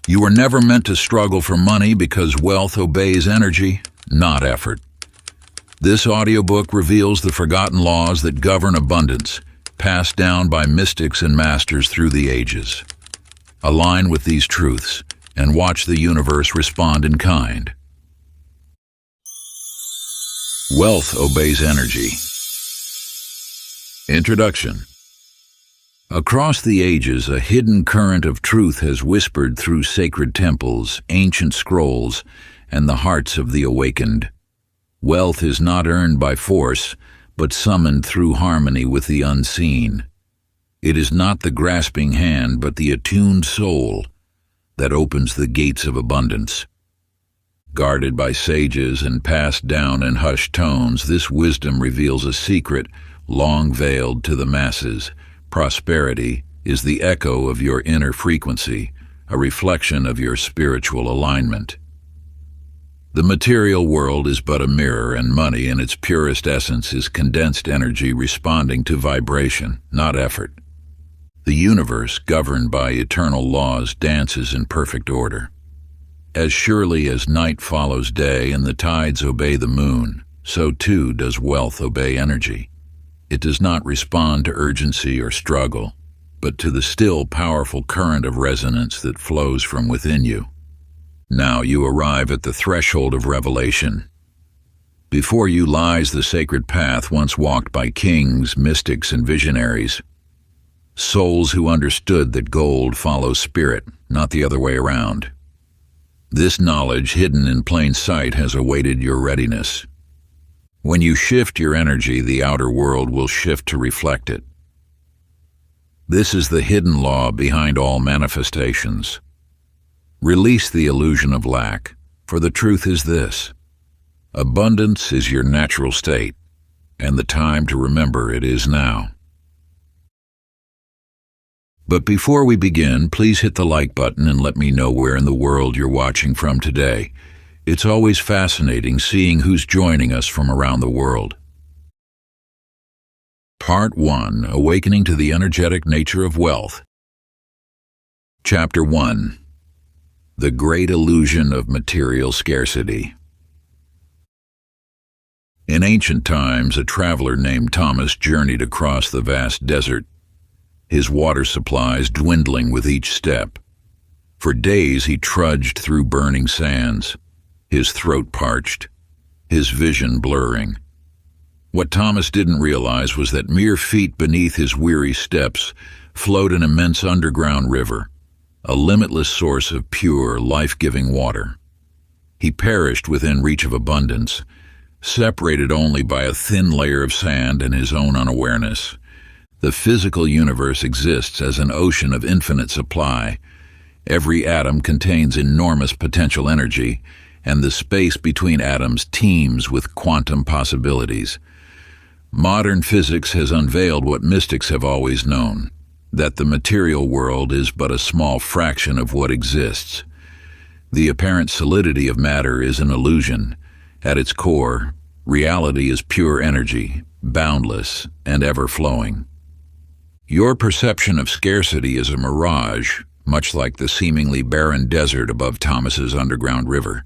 You were never meant to struggle for money because wealth obeys energy, not effort. This audiobook reveals the forgotten laws that govern abundance, passed down by mystics and masters through the ages. Align with these truths and watch the universe respond in kind. Wealth obeys energy. Introduction. Across the ages, a hidden current of truth has whispered through sacred temples, ancient scrolls, and the hearts of the awakened. Wealth is not earned by force, but summoned through harmony with the unseen. It is not the grasping hand, but the attuned soul that opens the gates of abundance. Guarded by sages and passed down in hushed tones, this wisdom reveals a secret long veiled to the masses. Prosperity is the echo of your inner frequency, a reflection of your spiritual alignment. The material world is but a mirror, and money in its purest essence is condensed energy responding to vibration, not effort. The universe, governed by eternal laws, dances in perfect order. As surely as night follows day and the tides obey the moon, so too does wealth obey energy. It does not respond to urgency or struggle, but to the still powerful current of resonance that flows from within you. Now you arrive at the threshold of revelation. Before you lies the sacred path once walked by kings, mystics, and visionaries. Souls who understood that gold follows spirit, not the other way around. This knowledge, hidden in plain sight, has awaited your readiness. When you shift your energy, the outer world will shift to reflect it. This is the hidden law behind all manifestations. Release the illusion of lack, for the truth is this: abundance is your natural state, and the time to remember it is now. But before we begin, please hit the like button and let me know where in the world you're watching from today. It's always fascinating seeing who's joining us from around the world. Part 1. Awakening to the Energetic Nature of Wealth. Chapter 1. The Great Illusion of Material Scarcity. In ancient times, a traveler named Thomas journeyed across the vast desert, his water supplies dwindling with each step. For days he trudged through burning sands, his throat parched, his vision blurring. What Thomas didn't realize was that mere feet beneath his weary steps flowed an immense underground river, a limitless source of pure, life-giving water. He perished within reach of abundance, separated only by a thin layer of sand and his own unawareness. The physical universe exists as an ocean of infinite supply. Every atom contains enormous potential energy, and the space between atoms teems with quantum possibilities. Modern physics has unveiled what mystics have always known, that the material world is but a small fraction of what exists. The apparent solidity of matter is an illusion. At its core, reality is pure energy, boundless and ever-flowing. Your perception of scarcity is a mirage, much like the seemingly barren desert above Thomas's underground river.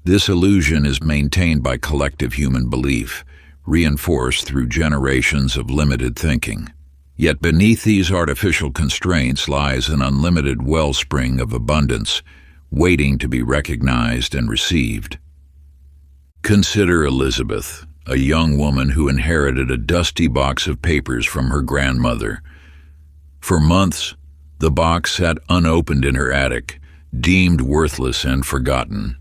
This illusion is maintained by collective human belief, reinforced through generations of limited thinking. Yet beneath these artificial constraints lies an unlimited wellspring of abundance, waiting to be recognized and received. Consider Elizabeth, a young woman who inherited a dusty box of papers from her grandmother. For months, the box sat unopened in her attic, deemed worthless and forgotten.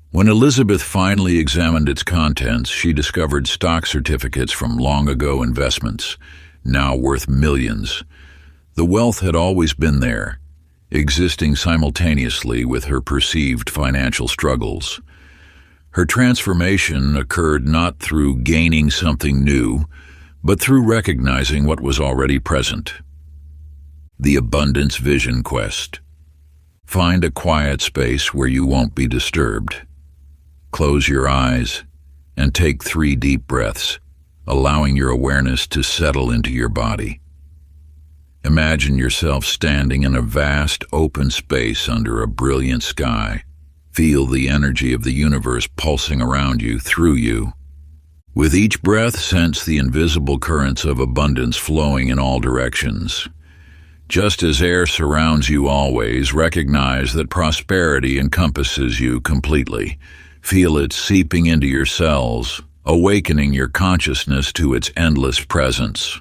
When Elizabeth finally examined its contents, she discovered stock certificates from long-ago investments, now worth millions. The wealth had always been there, existing simultaneously with her perceived financial struggles. Her transformation occurred not through gaining something new, but through recognizing what was already present. The Abundance Vision Quest. Find a quiet space where you won't be disturbed. Close your eyes and take 3 deep breaths, allowing your awareness to settle into your body. Imagine yourself standing in a vast open space under a brilliant sky. Feel the energy of the universe pulsing around you, through you. With each breath, sense the invisible currents of abundance flowing in all directions. Just as air surrounds you always, recognize that prosperity encompasses you completely. Feel it seeping into your cells, awakening your consciousness to its endless presence.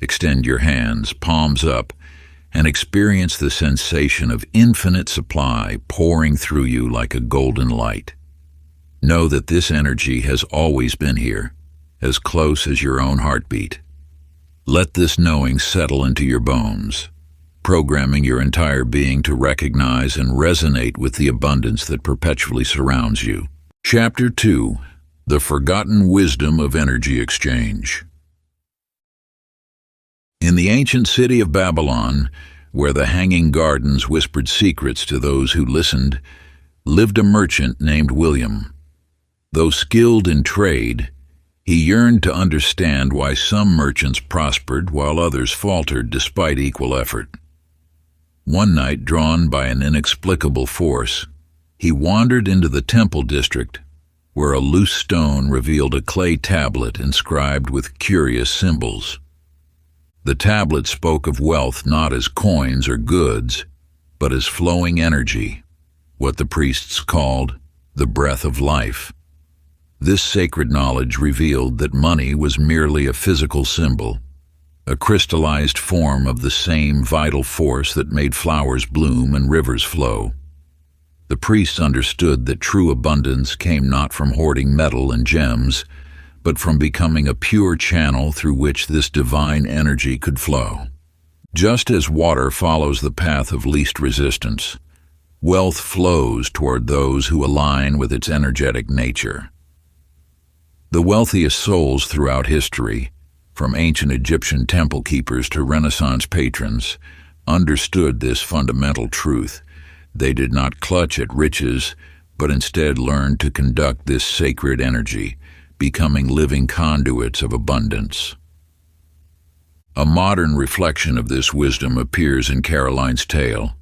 Extend your hands, palms up, and experience the sensation of infinite supply pouring through you like a golden light. Know that this energy has always been here, as close as your own heartbeat. Let this knowing settle into your bones, programming your entire being to recognize and resonate with the abundance that perpetually surrounds you. Chapter 2: The Forgotten Wisdom of Energy Exchange. In the ancient city of Babylon, where the hanging gardens whispered secrets to those who listened, lived a merchant named William. Though skilled in trade, he yearned to understand why some merchants prospered while others faltered despite equal effort. One night, drawn by an inexplicable force, he wandered into the temple district, where a loose stone revealed a clay tablet inscribed with curious symbols. The tablet spoke of wealth not as coins or goods, but as flowing energy, what the priests called the breath of life. This sacred knowledge revealed that money was merely a physical symbol, a crystallized form of the same vital force that made flowers bloom and rivers flow. The priests understood that true abundance came not from hoarding metal and gems, but from becoming a pure channel through which this divine energy could flow. Just as water follows the path of least resistance, wealth flows toward those who align with its energetic nature. The wealthiest souls throughout history, from ancient Egyptian temple keepers to Renaissance patrons, understood this fundamental truth. They did not clutch at riches, but instead learned to conduct this sacred energy, becoming living conduits of abundance. A modern reflection of this wisdom appears in Caroline's tale.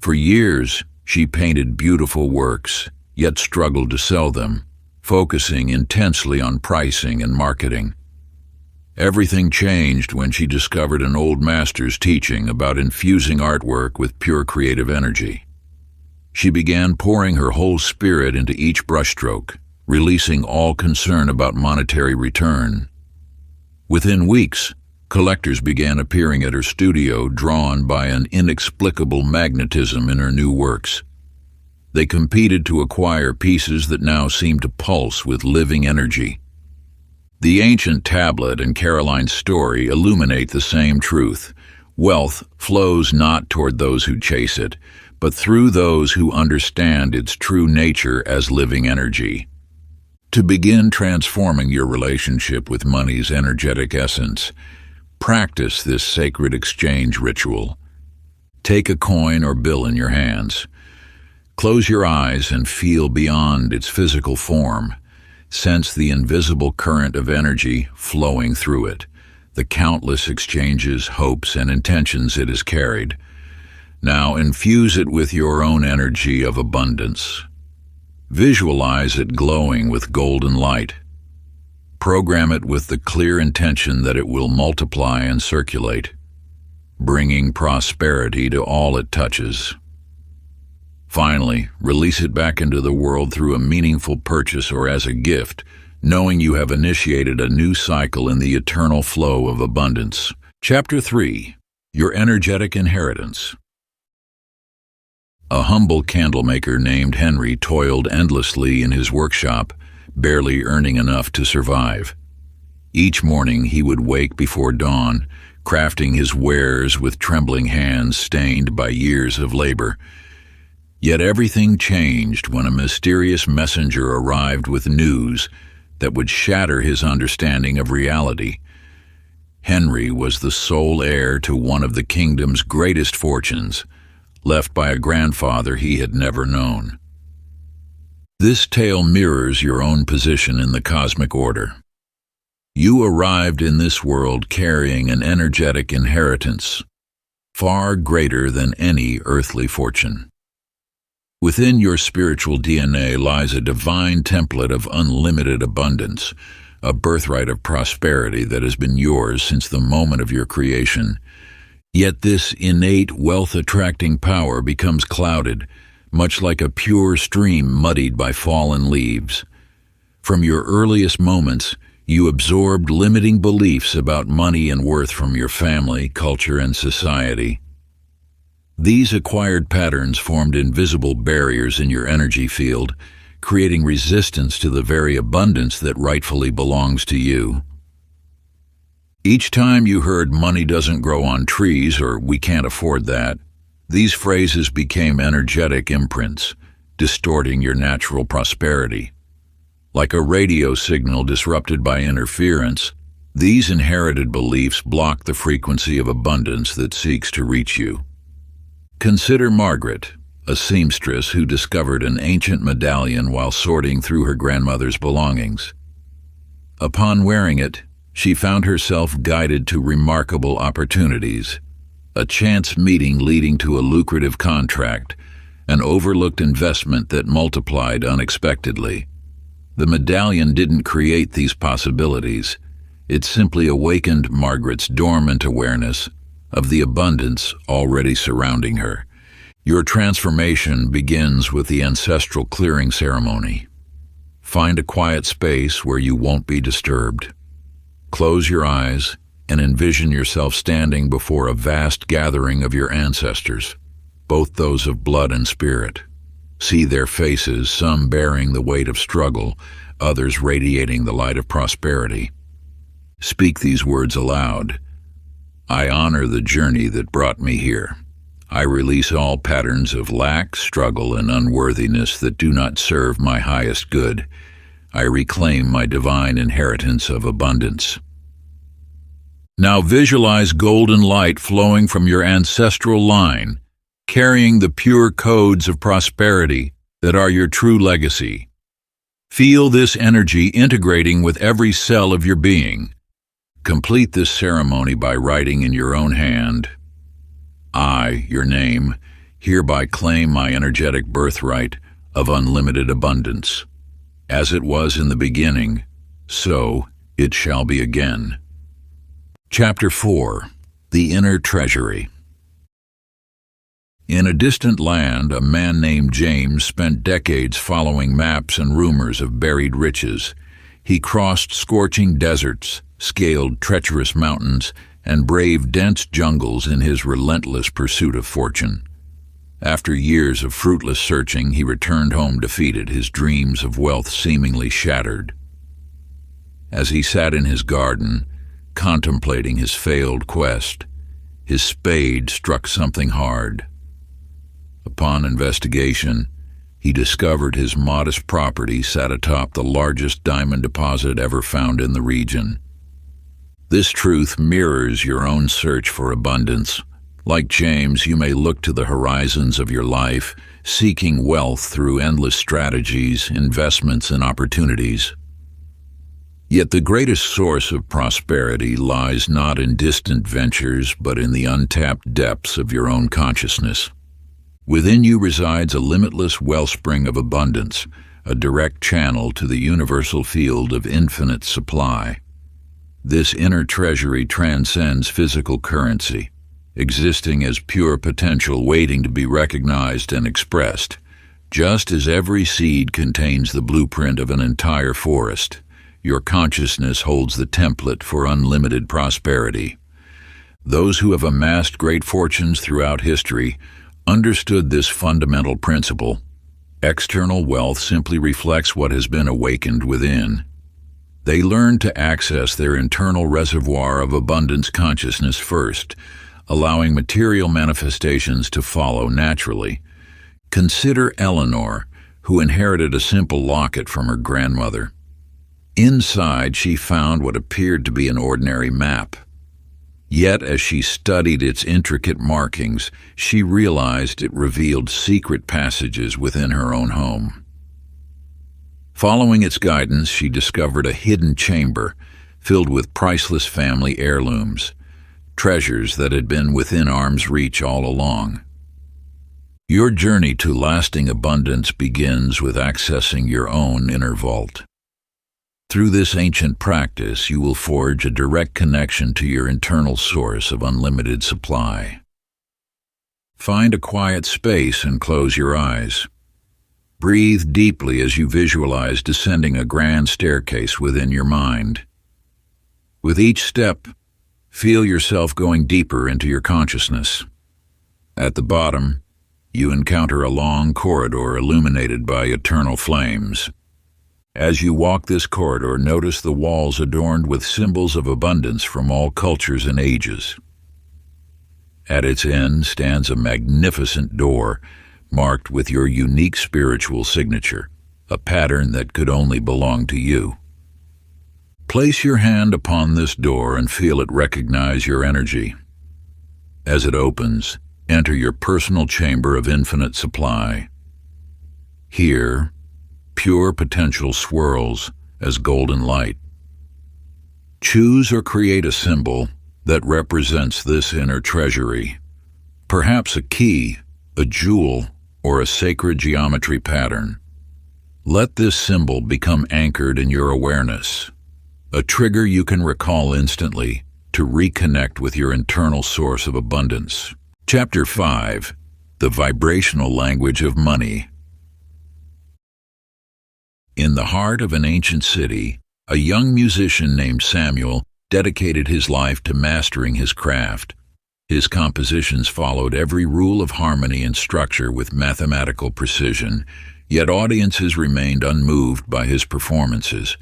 For years, she painted beautiful works, yet struggled to sell them, focusing intensely on pricing and marketing. Everything changed when she discovered an old master's teaching about infusing artwork with pure creative energy. She began pouring her whole spirit into each brushstroke, releasing all concern about monetary return. Within weeks, collectors began appearing at her studio, drawn by an inexplicable magnetism in her new works. They competed to acquire pieces that now seemed to pulse with living energy. The ancient tablet and Caroline's story illuminate the same truth. Wealth flows not toward those who chase it, but through those who understand its true nature as living energy. To begin transforming your relationship with money's energetic essence, practice this sacred exchange ritual. Take a coin or bill in your hands. Close your eyes and feel beyond its physical form. Sense the invisible current of energy flowing through it, the countless exchanges, hopes, and intentions it has carried. Now infuse it with your own energy of abundance. Visualize it glowing with golden light. Program it with the clear intention that it will multiply and circulate, bringing prosperity to all it touches. Finally, release it back into the world through a meaningful purchase or as a gift, knowing you have initiated a new cycle in the eternal flow of abundance. Chapter 3: Your Energetic Inheritance. A humble candlemaker named Henry toiled endlessly in his workshop, barely earning enough to survive. Each morning he would wake before dawn, crafting his wares with trembling hands stained by years of labor. Yet everything changed when a mysterious messenger arrived with news that would shatter his understanding of reality. Henry was the sole heir to one of the kingdom's greatest fortunes, left by a grandfather he had never known. This tale mirrors your own position in the cosmic order. You arrived in this world carrying an energetic inheritance, far greater than any earthly fortune. Within your spiritual DNA lies a divine template of unlimited abundance, a birthright of prosperity that has been yours since the moment of your creation. Yet this innate wealth-attracting power becomes clouded, much like a pure stream muddied by fallen leaves. From your earliest moments, you absorbed limiting beliefs about money and worth from your family, culture, and society. These acquired patterns formed invisible barriers in your energy field, creating resistance to the very abundance that rightfully belongs to you. Each time you heard "money doesn't grow on trees" or "we can't afford that," these phrases became energetic imprints, distorting your natural prosperity. Like a radio signal disrupted by interference, these inherited beliefs block the frequency of abundance that seeks to reach you. Consider Margaret, a seamstress who discovered an ancient medallion while sorting through her grandmother's belongings. Upon wearing it, she found herself guided to remarkable opportunities, a chance meeting leading to a lucrative contract, an overlooked investment that multiplied unexpectedly. The medallion didn't create these possibilities. It simply awakened Margaret's dormant awareness of the abundance already surrounding her. Your transformation begins with the ancestral clearing ceremony. Find a quiet space where you won't be disturbed. Close your eyes and envision yourself standing before a vast gathering of your ancestors, both those of blood and spirit. See their faces, some bearing the weight of struggle, others radiating the light of prosperity. Speak these words aloud. I honor the journey that brought me here. I release all patterns of lack, struggle, and unworthiness that do not serve my highest good. I reclaim my divine inheritance of abundance. Now visualize golden light flowing from your ancestral line, carrying the pure codes of prosperity that are your true legacy. Feel this energy integrating with every cell of your being. Complete this ceremony by writing in your own hand, I, your name, hereby claim my energetic birthright of unlimited abundance. As it was in the beginning, so it shall be again. Chapter 4. The Inner Treasury. In a distant land, a man named James spent decades following maps and rumors of buried riches. He crossed scorching deserts, scaled treacherous mountains, and braved dense jungles in his relentless pursuit of fortune. After years of fruitless searching, he returned home defeated, his dreams of wealth seemingly shattered. As he sat in his garden, contemplating his failed quest, his spade struck something hard. Upon investigation, he discovered his modest property sat atop the largest diamond deposit ever found in the region. This truth mirrors your own search for abundance. Like James, you may look to the horizons of your life, seeking wealth through endless strategies, investments, and opportunities. Yet the greatest source of prosperity lies not in distant ventures, but in the untapped depths of your own consciousness. Within you resides a limitless wellspring of abundance, a direct channel to the universal field of infinite supply. This inner treasury transcends physical currency, existing as pure potential waiting to be recognized and expressed. Just as every seed contains the blueprint of an entire forest, your consciousness holds the template for unlimited prosperity. Those who have amassed great fortunes throughout history understood this fundamental principle. External wealth simply reflects what has been awakened within. They learned to access their internal reservoir of abundance consciousness first, allowing material manifestations to follow naturally. Consider Eleanor, who inherited a simple locket from her grandmother. Inside, she found what appeared to be an ordinary map. Yet, as she studied its intricate markings, she realized it revealed secret passages within her own home. Following its guidance, she discovered a hidden chamber filled with priceless family heirlooms. treasures that had been within arm's reach all along. Your journey to lasting abundance begins with accessing your own inner vault. Through this ancient practice, you will forge a direct connection to your internal source of unlimited supply. Find a quiet space and close your eyes. Breathe deeply as you visualize descending a grand staircase within your mind. With each step, feel yourself going deeper into your consciousness. At the bottom, you encounter a long corridor illuminated by eternal flames. As you walk this corridor, notice the walls adorned with symbols of abundance from all cultures and ages. At its end stands a magnificent door marked with your unique spiritual signature, a pattern that could only belong to you. Place your hand upon this door and feel it recognize your energy. As it opens, enter your personal chamber of infinite supply. Here, pure potential swirls as golden light. Choose or create a symbol that represents this inner treasury, perhaps a key, a jewel, or a sacred geometry pattern. Let this symbol become anchored in your awareness, a trigger you can recall instantly to reconnect with your internal source of abundance. Chapter 5: The Vibrational Language of Money. In the heart of an ancient city, a young musician named Samuel dedicated his life to mastering his craft. His compositions followed every rule of harmony and structure with mathematical precision, yet audiences remained unmoved by his performances.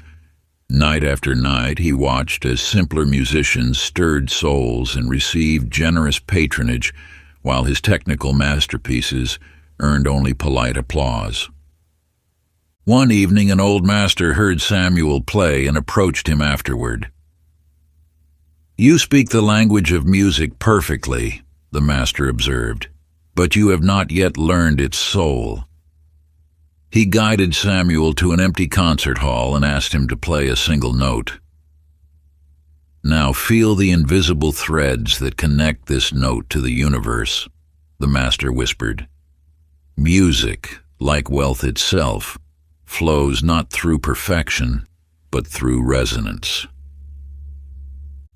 Night after night, he watched as simpler musicians stirred souls and received generous patronage, while his technical masterpieces earned only polite applause. One evening, an old master heard Samuel play and approached him afterward. "You speak the language of music perfectly," the master observed, "but you have not yet learned its soul." He guided Samuel to an empty concert hall and asked him to play a single note. "Now feel the invisible threads that connect this note to the universe," the master whispered. "Music, like wealth itself, flows not through perfection, but through resonance."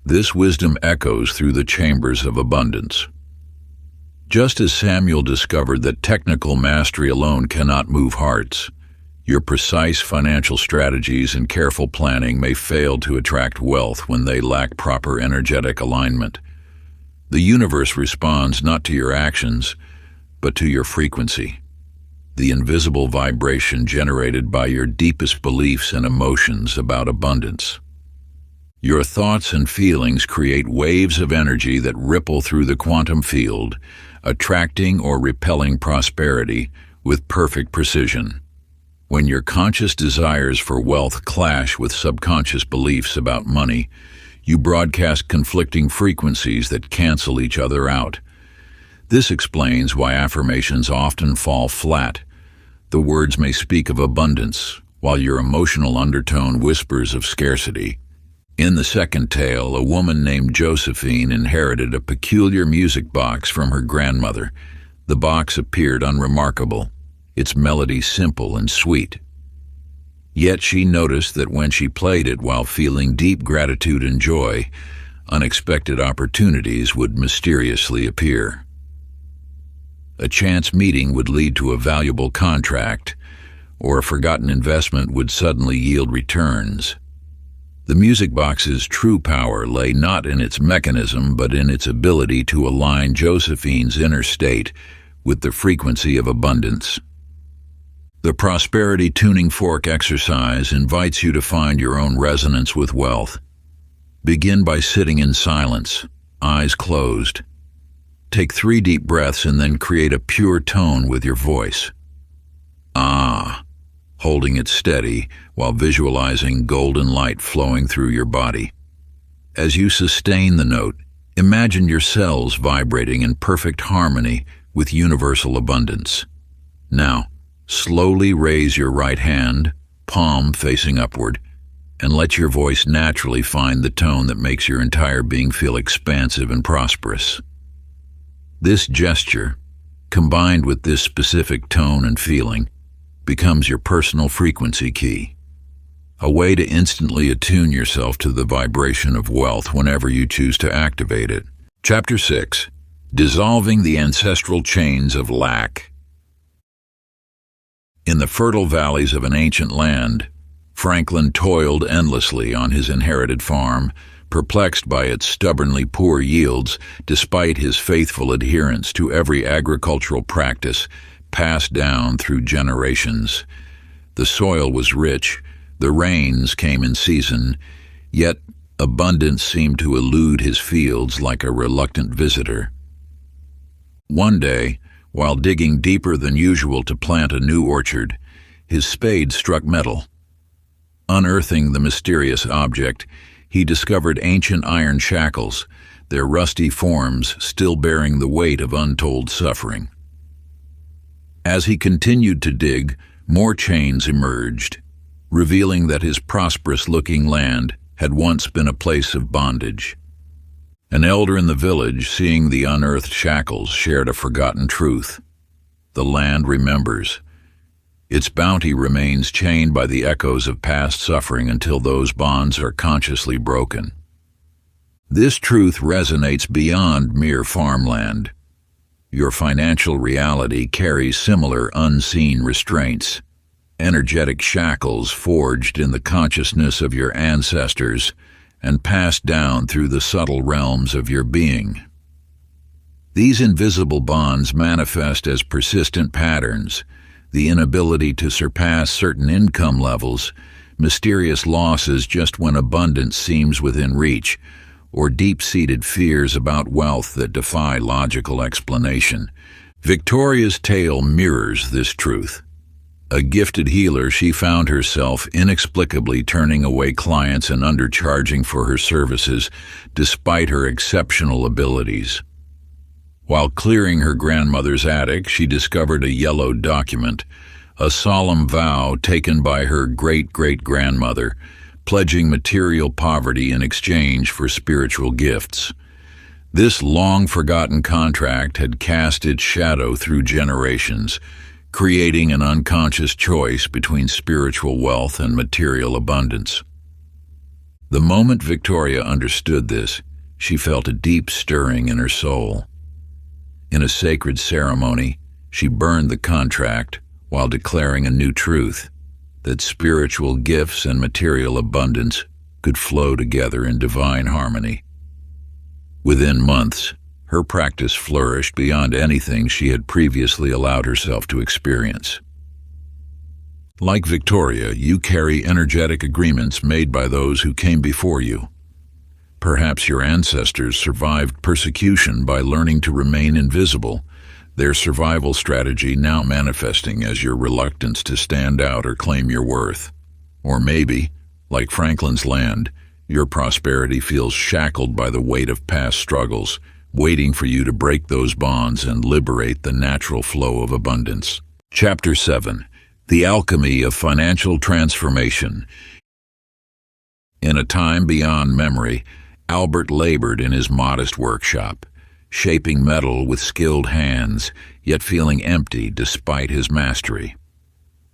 This wisdom echoes through the chambers of abundance. Just as Samuel discovered that technical mastery alone cannot move hearts, your precise financial strategies and careful planning may fail to attract wealth when they lack proper energetic alignment. The universe responds not to your actions, but to your frequency, the invisible vibration generated by your deepest beliefs and emotions about abundance. Your thoughts and feelings create waves of energy that ripple through the quantum field, attracting or repelling prosperity with perfect precision. When your conscious desires for wealth clash with subconscious beliefs about money, you broadcast conflicting frequencies that cancel each other out. This explains why affirmations often fall flat. The words may speak of abundance, while your emotional undertone whispers of scarcity. In the second tale, a woman named Josephine inherited a peculiar music box from her grandmother. The box appeared unremarkable, its melody simple and sweet. Yet she noticed that when she played it while feeling deep gratitude and joy, unexpected opportunities would mysteriously appear. A chance meeting would lead to a valuable contract, or a forgotten investment would suddenly yield returns. The music box's true power lay not in its mechanism, but in its ability to align Josephine's inner state with the frequency of abundance. The prosperity tuning fork exercise invites you to find your own resonance with wealth. Begin by sitting in silence, eyes closed. Take 3 deep breaths and then create a pure tone with your voice. Ah, holding it steady while visualizing golden light flowing through your body. As you sustain the note, imagine your cells vibrating in perfect harmony with universal abundance. Now, slowly raise your right hand, palm facing upward. and let your voice naturally find the tone that makes your entire being feel expansive and prosperous. This gesture, combined with this specific tone and feeling, becomes your personal frequency key, a way to instantly attune yourself to the vibration of wealth whenever you choose to activate it. Chapter 6. Dissolving the Ancestral Chains of Lack. In the fertile valleys of an ancient land, Franklin toiled endlessly on his inherited farm, perplexed by its stubbornly poor yields despite his faithful adherence to every agricultural practice passed down through generations. The soil was rich, the rains came in season, yet abundance seemed to elude his fields like a reluctant visitor. One day, while digging deeper than usual to plant a new orchard, his spade struck metal. Unearthing the mysterious object, he discovered ancient iron shackles, their rusty forms still bearing the weight of untold suffering. As he continued to dig, more chains emerged, revealing that his prosperous-looking land had once been a place of bondage. An elder in the village, seeing the unearthed shackles, shared a forgotten truth. The land remembers. Its bounty remains chained by the echoes of past suffering until those bonds are consciously broken. This truth resonates beyond mere farmland. Your financial reality carries similar unseen restraints, energetic shackles forged in the consciousness of your ancestors and passed down through the subtle realms of your being. These invisible bonds manifest as persistent patterns, the inability to surpass certain income levels, mysterious losses just when abundance seems within reach, or deep-seated fears about wealth that defy logical explanation. Victoria's tale mirrors this truth. A gifted healer, she found herself inexplicably turning away clients and undercharging for her services despite her exceptional abilities. While clearing her grandmother's attic, she discovered a yellowed document, a solemn vow taken by her great-great-grandmother, pledging material poverty in exchange for spiritual gifts. This long-forgotten contract had cast its shadow through generations, creating an unconscious choice between spiritual wealth and material abundance. The moment Victoria understood this, she felt a deep stirring in her soul. In a sacred ceremony, she burned the contract while declaring a new truth, that spiritual gifts and material abundance could flow together in divine harmony. Within months, her practice flourished beyond anything she had previously allowed herself to experience. Like Victoria, you carry energetic agreements made by those who came before you. Perhaps your ancestors survived persecution by learning to remain invisible, their survival strategy now manifesting as your reluctance to stand out or claim your worth. Or maybe, like Franklin's land, your prosperity feels shackled by the weight of past struggles, waiting for you to break those bonds and liberate the natural flow of abundance. Chapter 7. The Alchemy of Financial Transformation. In a time beyond memory, Albert labored in his modest workshop, shaping metal with skilled hands, yet feeling empty despite his mastery.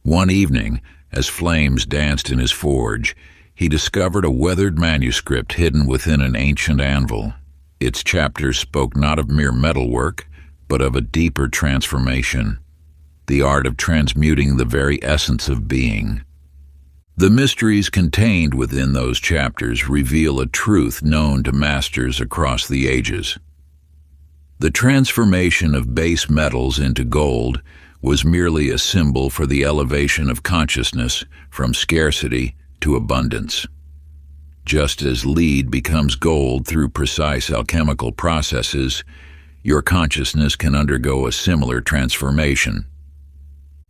One evening, as flames danced in his forge, he discovered a weathered manuscript hidden within an ancient anvil. Its chapters spoke not of mere metalwork, but of a deeper transformation, the art of transmuting the very essence of being. The mysteries contained within those chapters reveal a truth known to masters across the ages. The transformation of base metals into gold was merely a symbol for the elevation of consciousness from scarcity to abundance. Just as lead becomes gold through precise alchemical processes, your consciousness can undergo a similar transformation.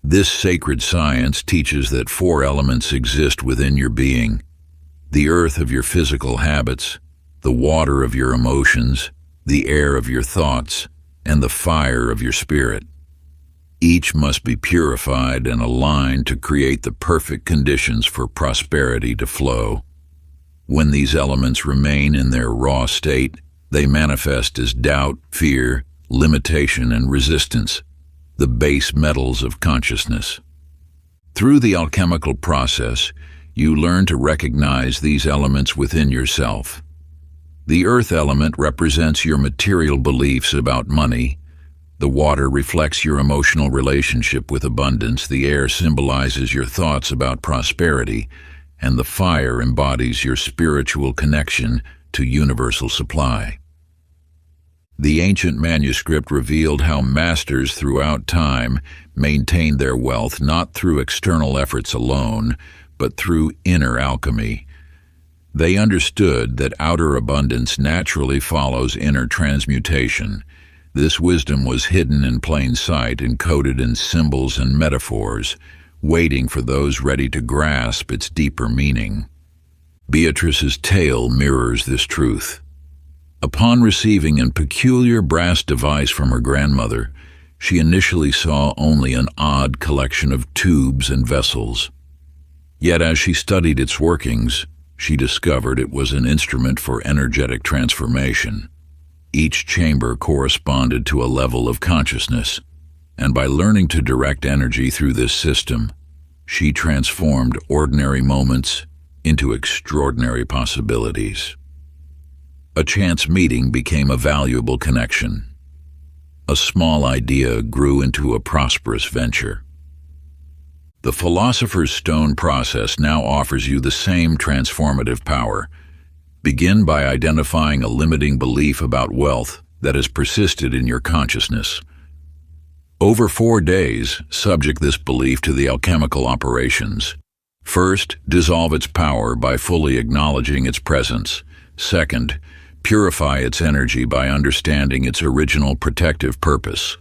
This sacred science teaches that 4 elements exist within your being: the earth of your physical habits, the water of your emotions, the air of your thoughts, and the fire of your spirit. Each must be purified and aligned to create the perfect conditions for prosperity to flow. When these elements remain in their raw state, they manifest as doubt, fear, limitation, and resistance, the base metals of consciousness. Through the alchemical process, you learn to recognize these elements within yourself. The earth element represents your material beliefs about money. The water reflects your emotional relationship with abundance. The air symbolizes your thoughts about prosperity, and the fire embodies your spiritual connection to universal supply. The ancient manuscript revealed how masters throughout time maintained their wealth not through external efforts alone, but through inner alchemy. They understood that outer abundance naturally follows inner transmutation. This wisdom was hidden in plain sight, encoded in symbols and metaphors, waiting for those ready to grasp its deeper meaning. Beatrice's tale mirrors this truth. Upon receiving a peculiar brass device from her grandmother, she initially saw only an odd collection of tubes and vessels. Yet as she studied its workings, she discovered it was an instrument for energetic transformation. Each chamber corresponded to a level of consciousness, and by learning to direct energy through this system, she transformed ordinary moments into extraordinary possibilities. A chance meeting became a valuable connection. A small idea grew into a prosperous venture. The Philosopher's Stone process now offers you the same transformative power. Begin by identifying a limiting belief about wealth that has persisted in your consciousness. Over 4 days, subject this belief to the alchemical operations. First, dissolve its power by fully acknowledging its presence. Second, purify its energy by understanding its original protective purpose.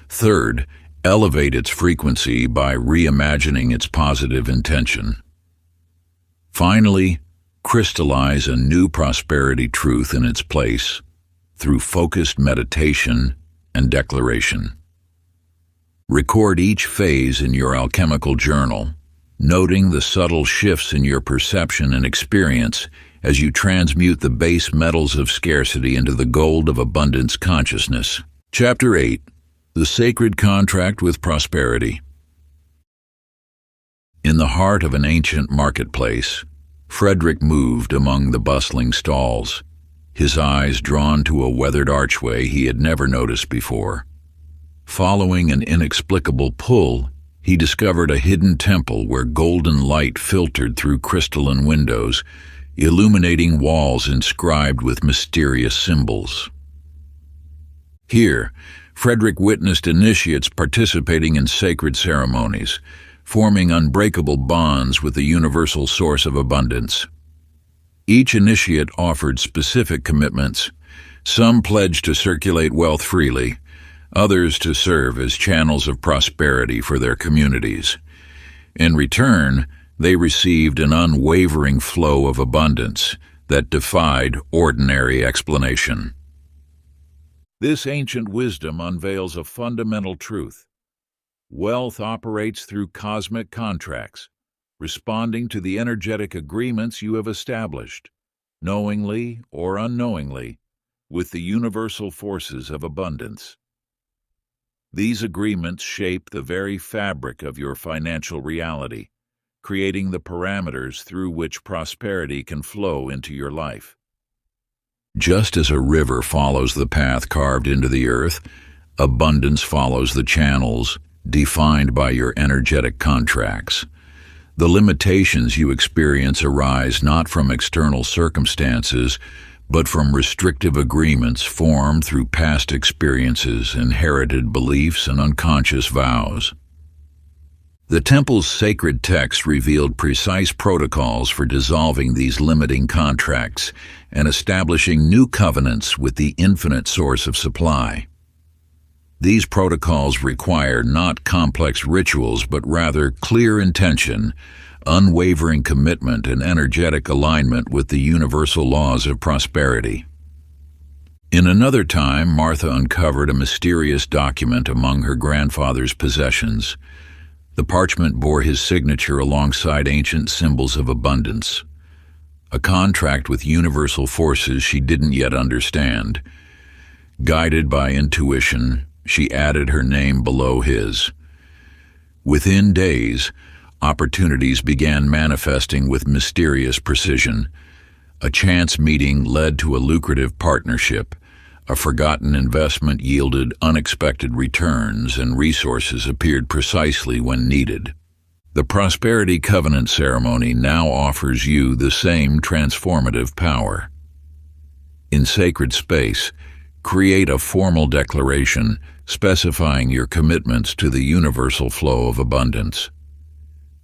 Third, elevate its frequency by reimagining its positive intention. Finally, crystallize a new prosperity truth in its place through focused meditation and declaration. Record each phase in your alchemical journal, noting the subtle shifts in your perception and experience as you transmute the base metals of scarcity into the gold of abundance consciousness. Chapter 8. The Sacred Contract with Prosperity. In the heart of an ancient marketplace, Frederick moved among the bustling stalls, his eyes drawn to a weathered archway he had never noticed before. Following an inexplicable pull, he discovered a hidden temple where golden light filtered through crystalline windows, illuminating walls inscribed with mysterious symbols. Here, Frederick witnessed initiates participating in sacred ceremonies, forming unbreakable bonds with the universal source of abundance. Each initiate offered specific commitments. Some pledged to circulate wealth freely, others to serve as channels of prosperity for their communities. In return, they received an unwavering flow of abundance that defied ordinary explanation. This ancient wisdom unveils a fundamental truth. Wealth operates through cosmic contracts, responding to the energetic agreements you have established, knowingly or unknowingly, with the universal forces of abundance. These agreements shape the very fabric of your financial reality, creating the parameters through which prosperity can flow into your life. Just as a river follows the path carved into the earth, abundance follows the channels defined by your energetic contracts. The limitations you experience arise not from external circumstances, but from restrictive agreements formed through past experiences, inherited beliefs, and unconscious vows. The temple's sacred text revealed precise protocols for dissolving these limiting contracts and establishing new covenants with the infinite source of supply. These protocols require not complex rituals, but rather clear intention, unwavering commitment, and energetic alignment with the universal laws of prosperity. In another time, Martha uncovered a mysterious document among her grandfather's possessions. The parchment bore his signature alongside ancient symbols of abundance. a contract with universal forces she didn't yet understand. Guided by intuition, she added her name below his. Within days, opportunities began manifesting with mysterious precision. A chance meeting led to a lucrative partnership. A forgotten investment yielded unexpected returns, and resources appeared precisely when needed. The Prosperity Covenant ceremony now offers you the same transformative power. In sacred space, create a formal declaration specifying your commitments to the universal flow of abundance.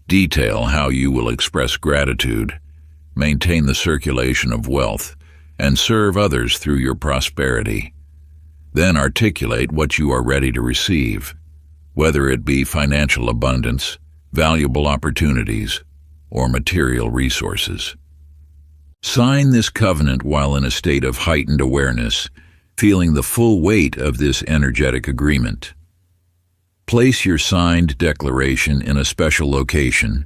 Detail how you will express gratitude, maintain the circulation of wealth, and serve others through your prosperity. Then articulate what you are ready to receive, whether it be financial abundance, valuable opportunities, or material resources. Sign this covenant while in a state of heightened awareness, feeling the full weight of this energetic agreement. Place your signed declaration in a special location,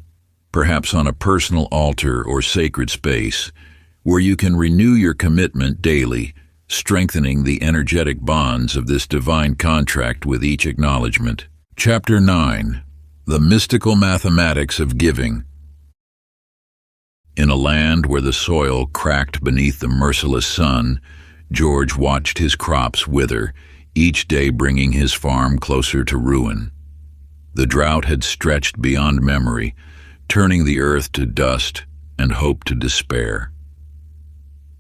perhaps on a personal altar or sacred space, where you can renew your commitment daily, strengthening the energetic bonds of this divine contract with each acknowledgement. Chapter 9. The Mystical Mathematics of Giving. In a land where the soil cracked beneath the merciless sun, George watched his crops wither, each day bringing his farm closer to ruin. The drought had stretched beyond memory, turning the earth to dust and hope to despair.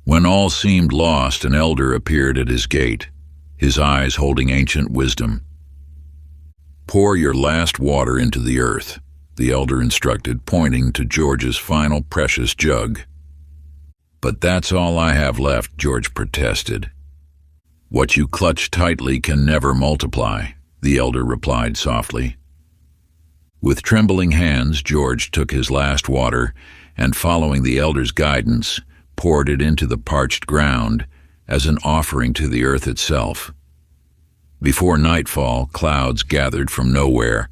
When all seemed lost, an elder appeared at his gate, his eyes holding ancient wisdom. "Pour your last water into the earth," the elder instructed, pointing to George's final precious jug. "But that's all I have left," George protested. "What you clutch tightly can never multiply," the elder replied softly. With trembling hands, George took his last water and, following the elder's guidance, poured it into the parched ground as an offering to the earth itself. Before nightfall, clouds gathered from nowhere,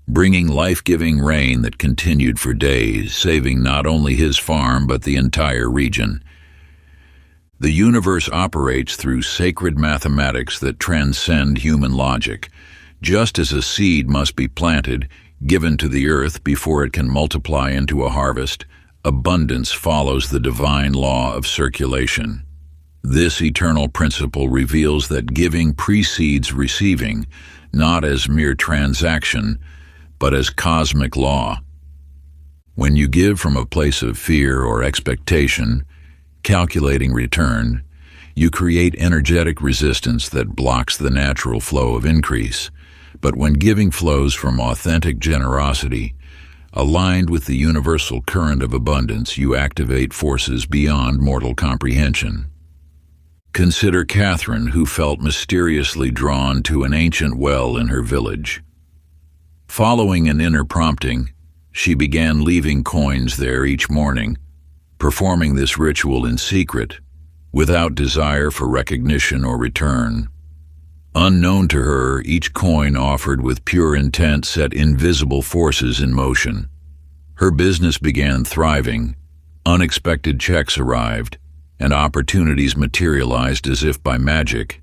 bringing life-giving rain that continued for days, saving not only his farm but the entire region. The universe operates through sacred mathematics that transcend human logic. Just as a seed must be planted, given to the earth before it can multiply into a harvest, abundance follows the divine law of circulation. This eternal principle reveals that giving precedes receiving, not as mere transaction, but as cosmic law. When you give from a place of fear or expectation, calculating return, you create energetic resistance that blocks the natural flow of increase. But when giving flows from authentic generosity, aligned with the universal current of abundance, you activate forces beyond mortal comprehension. Consider Catherine, who felt mysteriously drawn to an ancient well in her village. Following an inner prompting, she began leaving coins there each morning, performing this ritual in secret, without desire for recognition or return. Unknown to her, each coin offered with pure intent set invisible forces in motion. Her business began thriving, unexpected checks arrived, and opportunities materialized as if by magic,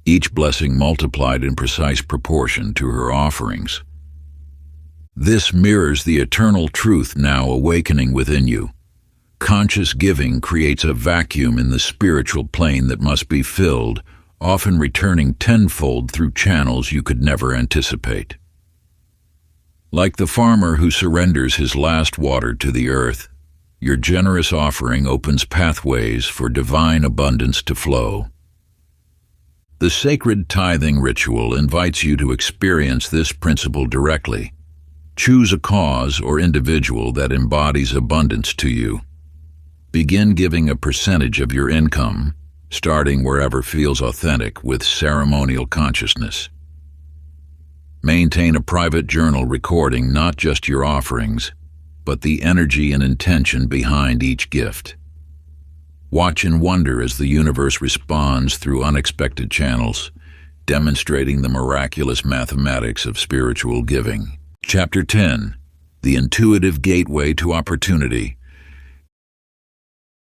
each blessing multiplied in precise proportion to her offerings. This mirrors the eternal truth now awakening within you. Conscious giving creates a vacuum in the spiritual plane that must be filled, often returning tenfold through channels you could never anticipate. Like the farmer who surrenders his last water to the earth, your generous offering opens pathways for divine abundance to flow. The sacred tithing ritual invites you to experience this principle directly. Choose a cause or individual that embodies abundance to you. Begin giving a percentage of your income, starting wherever feels authentic with ceremonial consciousness. Maintain a private journal recording not just your offerings, but the energy and intention behind each gift. Watch in wonder as the universe responds through unexpected channels, demonstrating the miraculous mathematics of spiritual giving. Chapter 10. The Intuitive Gateway to Opportunity.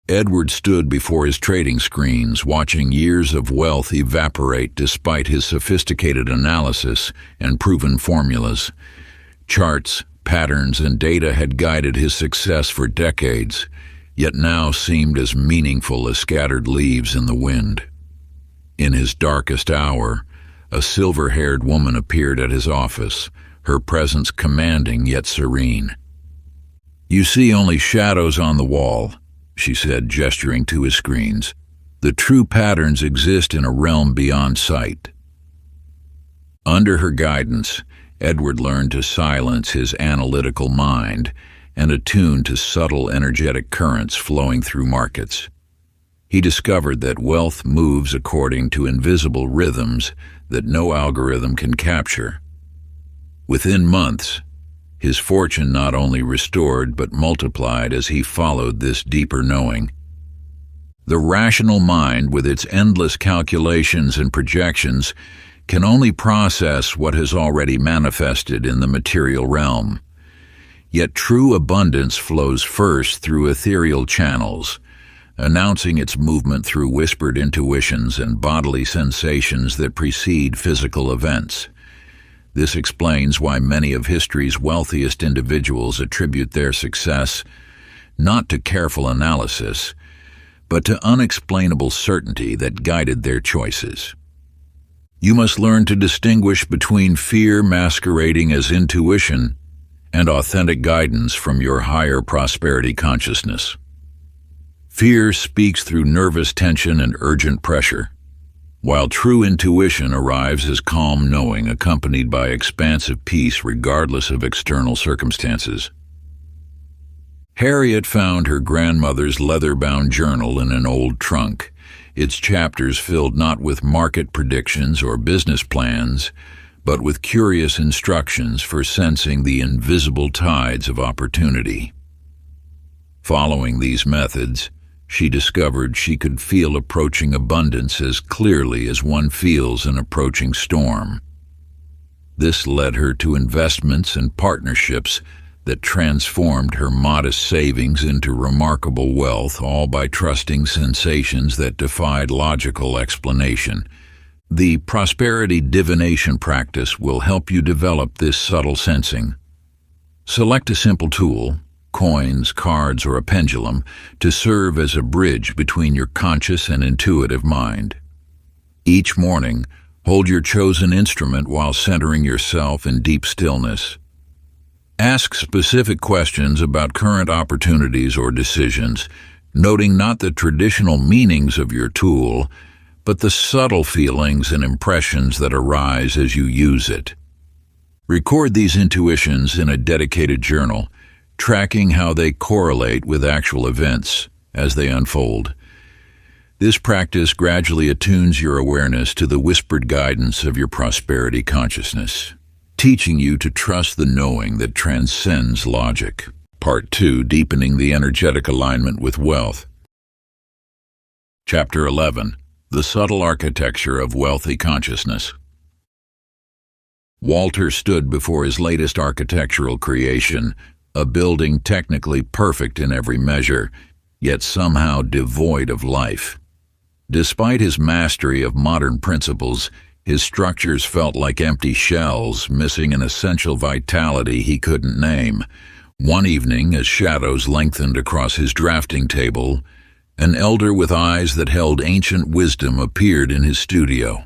Edward stood before his trading screens, watching years of wealth evaporate despite his sophisticated analysis and proven formulas. Charts, patterns, and data had guided his success for decades, yet now seemed as meaningful as scattered leaves in the wind. In his darkest hour, a silver-haired woman appeared at his office, her presence commanding yet serene. "You see only shadows on the wall," she said, gesturing to his screens. "The true patterns exist in a realm beyond sight." Under her guidance, Edward learned to silence his analytical mind and attune to subtle energetic currents flowing through markets. He discovered that wealth moves according to invisible rhythms that no algorithm can capture. Within months, his fortune not only restored but multiplied as he followed this deeper knowing. The rational mind, with its endless calculations and projections, can only process what has already manifested in the material realm. Yet true abundance flows first through ethereal channels, announcing its movement through whispered intuitions and bodily sensations that precede physical events. This explains why many of history's wealthiest individuals attribute their success not to careful analysis, but to unexplainable certainty that guided their choices. You must learn to distinguish between fear masquerading as intuition and authentic guidance from your higher prosperity consciousness. Fear speaks through nervous tension and urgent pressure, while true intuition arrives as calm knowing accompanied by expansive peace regardless of external circumstances. Harriet found her grandmother's leather-bound journal in an old trunk, its chapters filled not with market predictions or business plans, but with curious instructions for sensing the invisible tides of opportunity. Following these methods, she discovered she could feel approaching abundance as clearly as one feels an approaching storm. This led her to investments and partnerships that transformed her modest savings into remarkable wealth, all by trusting sensations that defied logical explanation. The prosperity divination practice will help you develop this subtle sensing. Select a simple tool, coins, cards, or a pendulum, to serve as a bridge between your conscious and intuitive mind. Each morning, hold your chosen instrument while centering yourself in deep stillness. Ask specific questions about current opportunities or decisions, noting not the traditional meanings of your tool, but the subtle feelings and impressions that arise as you use it. Record these intuitions in a dedicated journal, tracking how they correlate with actual events as they unfold. This practice gradually attunes your awareness to the whispered guidance of your prosperity consciousness, teaching you to trust the knowing that transcends logic. Part 2. Deepening the energetic alignment with wealth. Chapter 11. The subtle architecture of wealthy consciousness. Walter stood before his latest architectural creation, a building technically perfect in every measure, yet somehow devoid of life. Despite his mastery of modern principles, his structures felt like empty shells, missing an essential vitality he couldn't name. One evening, as shadows lengthened across his drafting table, an elder with eyes that held ancient wisdom appeared in his studio.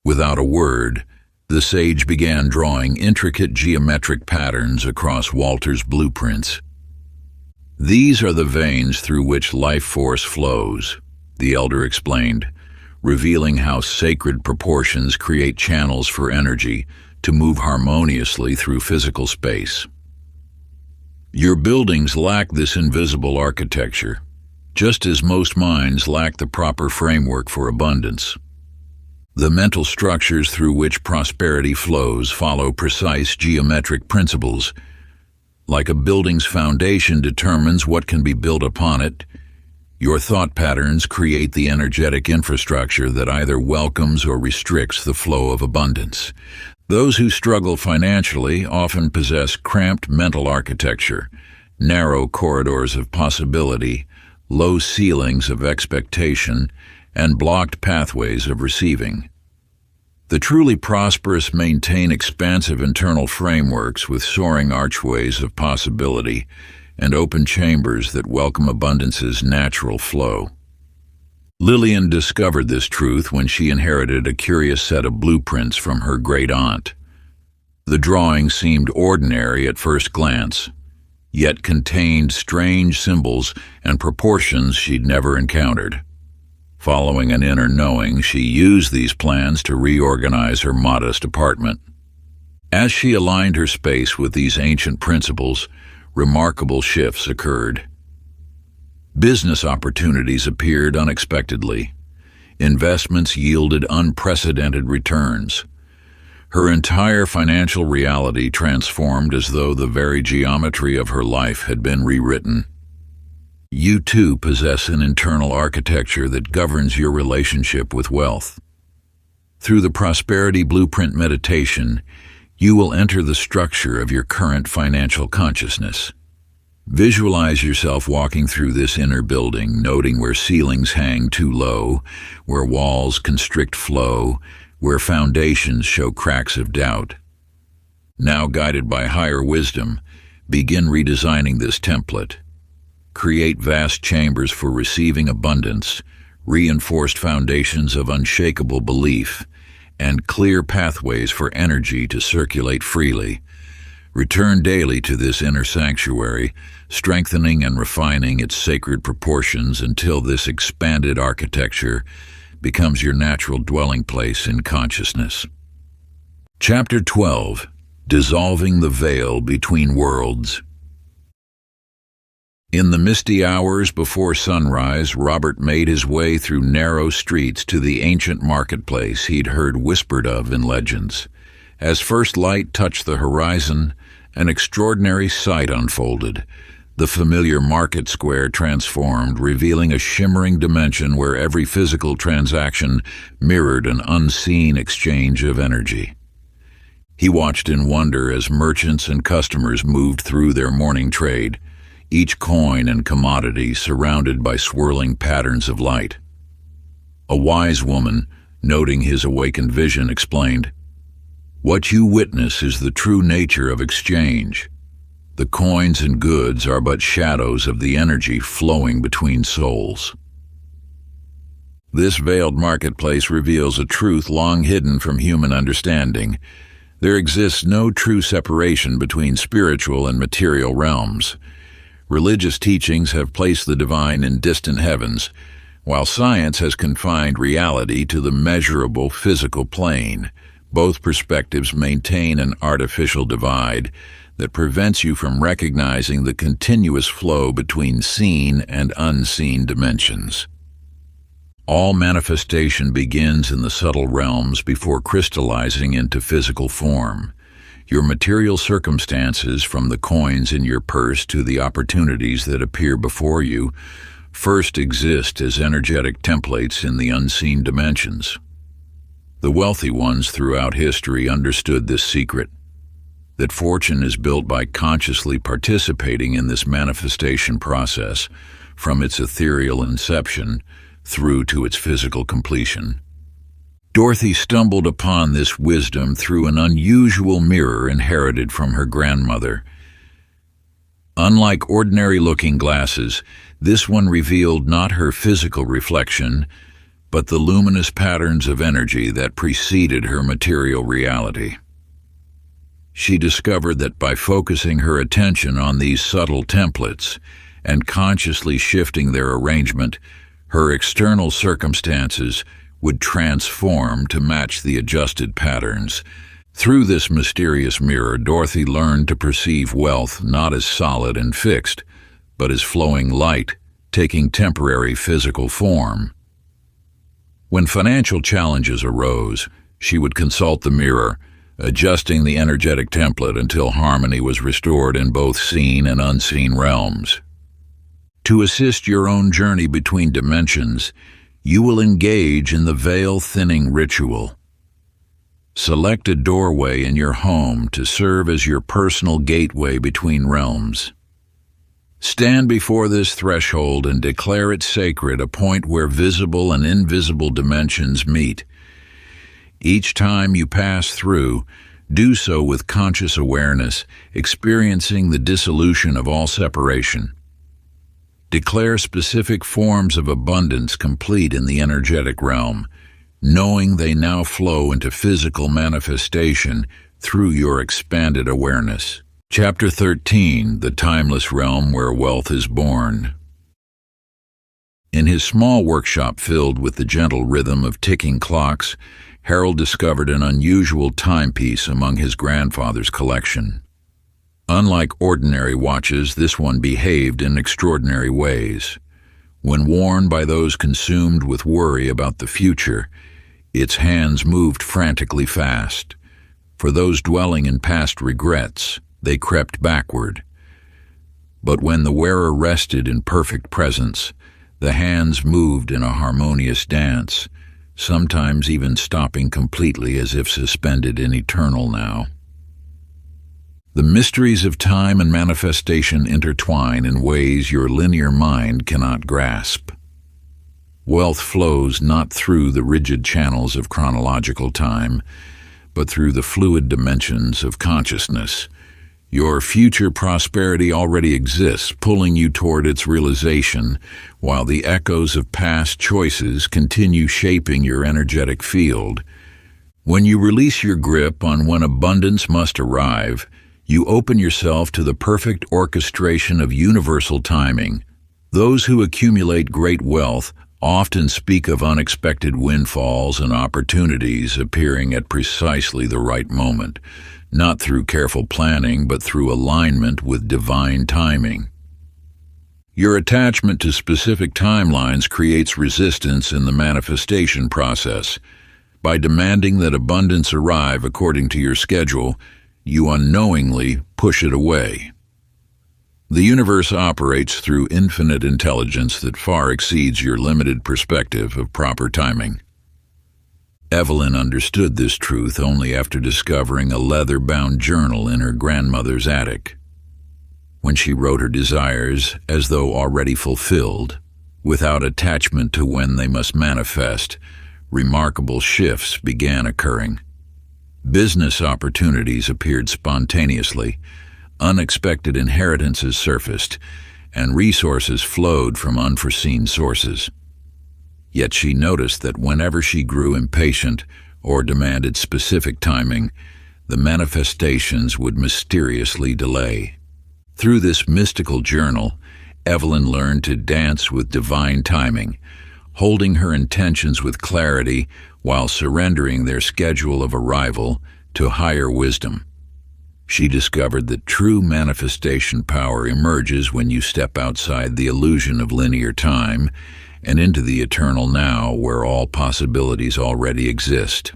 Without a word, the sage began drawing intricate geometric patterns across Walter's blueprints. "These are the veins through which life force flows," the elder explained, revealing how sacred proportions create channels for energy to move harmoniously through physical space. "Your buildings lack this invisible architecture, just as most minds lack the proper framework for abundance. The mental structures through which prosperity flows follow precise geometric principles. Like a building's foundation determines what can be built upon it, your thought patterns create the energetic infrastructure that either welcomes or restricts the flow of abundance. Those who struggle financially often possess cramped mental architecture, narrow corridors of possibility, low ceilings of expectation, and blocked pathways of receiving. The truly prosperous maintain expansive internal frameworks with soaring archways of possibility and open chambers that welcome abundance's natural flow. Lillian discovered this truth when she inherited a curious set of blueprints from her great-aunt. The drawings seemed ordinary at first glance, yet contained strange symbols and proportions she'd never encountered. Following an inner knowing, she used these plans to reorganize her modest apartment. As she aligned her space with these ancient principles, remarkable shifts occurred. Business opportunities appeared unexpectedly. Investments yielded unprecedented returns. Her entire financial reality transformed as though the very geometry of her life had been rewritten. You too possess an internal architecture that governs your relationship with wealth. Through the Prosperity Blueprint meditation, you will enter the structure of your current financial consciousness. Visualize yourself walking through this inner building, noting where ceilings hang too low, where walls constrict flow, where foundations show cracks of doubt. Now, guided by higher wisdom, begin redesigning this template. Create vast chambers for receiving abundance, reinforced foundations of unshakable belief, and clear pathways for energy to circulate freely. Return daily to this inner sanctuary, strengthening and refining its sacred proportions until this expanded architecture becomes your natural dwelling place in consciousness. Chapter 12. Dissolving the Veil Between Worlds. In the misty hours before sunrise, Robert made his way through narrow streets to the ancient marketplace he'd heard whispered of in legends. As first light touched the horizon, an extraordinary sight unfolded. The familiar market square transformed, revealing a shimmering dimension where every physical transaction mirrored an unseen exchange of energy. He watched in wonder as merchants and customers moved through their morning trade, each coin and commodity surrounded by swirling patterns of light. A wise woman, noting his awakened vision, explained, "What you witness is the true nature of exchange. The coins and goods are but shadows of the energy flowing between souls." This veiled marketplace reveals a truth long hidden from human understanding. There exists no true separation between spiritual and material realms. Religious teachings have placed the divine in distant heavens, while science has confined reality to the measurable physical plane. Both perspectives maintain an artificial divide that prevents you from recognizing the continuous flow between seen and unseen dimensions. All manifestation begins in the subtle realms before crystallizing into physical form. Your material circumstances, from the coins in your purse to the opportunities that appear before you, first exist as energetic templates in the unseen dimensions. The wealthy ones throughout history understood this secret, that fortune is built by consciously participating in this manifestation process, from its ethereal inception through to its physical completion. Dorothy stumbled upon this wisdom through an unusual mirror inherited from her grandmother. Unlike ordinary looking glasses, this one revealed not her physical reflection, but the luminous patterns of energy that preceded her material reality. She discovered that by focusing her attention on these subtle templates and consciously shifting their arrangement, her external circumstances would transform to match the adjusted patterns. Through this mysterious mirror, Dorothy learned to perceive wealth not as solid and fixed, but as flowing light, taking temporary physical form. When financial challenges arose, she would consult the mirror, adjusting the energetic template until harmony was restored in both seen and unseen realms. To assist your own journey between dimensions, you will engage in the veil-thinning ritual. Select a doorway in your home to serve as your personal gateway between realms. Stand before this threshold and declare it sacred, a point where visible and invisible dimensions meet. Each time you pass through, do so with conscious awareness, experiencing the dissolution of all separation. Declare specific forms of abundance complete in the energetic realm, knowing they now flow into physical manifestation through your expanded awareness. Chapter 13, The Timeless Realm Where Wealth is Born. In his small workshop filled with the gentle rhythm of ticking clocks, Harold discovered an unusual timepiece among his grandfather's collection. Unlike ordinary watches, this one behaved in extraordinary ways. When worn by those consumed with worry about the future, its hands moved frantically fast. For those dwelling in past regrets, they crept backward. But when the wearer rested in perfect presence, the hands moved in a harmonious dance, sometimes even stopping completely as if suspended in eternal now. The mysteries of time and manifestation intertwine in ways your linear mind cannot grasp. Wealth flows not through the rigid channels of chronological time, but through the fluid dimensions of consciousness. Your future prosperity already exists, pulling you toward its realization, while the echoes of past choices continue shaping your energetic field. When you release your grip on when abundance must arrive, you open yourself to the perfect orchestration of universal timing. Those who accumulate great wealth often speak of unexpected windfalls and opportunities appearing at precisely the right moment, not through careful planning, but through alignment with divine timing. Your attachment to specific timelines creates resistance in the manifestation process. By demanding that abundance arrive according to your schedule, you unknowingly push it away. The universe operates through infinite intelligence that far exceeds your limited perspective of proper timing. Evelyn understood this truth only after discovering a leather-bound journal in her grandmother's attic. When she wrote her desires as though already fulfilled, without attachment to when they must manifest, remarkable shifts began occurring. Business opportunities appeared spontaneously, unexpected inheritances surfaced, and resources flowed from unforeseen sources. Yet she noticed that whenever she grew impatient or demanded specific timing, the manifestations would mysteriously delay. Through this mystical journal, Evelyn learned to dance with divine timing, holding her intentions with clarity while surrendering their schedule of arrival to higher wisdom. She discovered that true manifestation power emerges when you step outside the illusion of linear time and into the eternal now, where all possibilities already exist.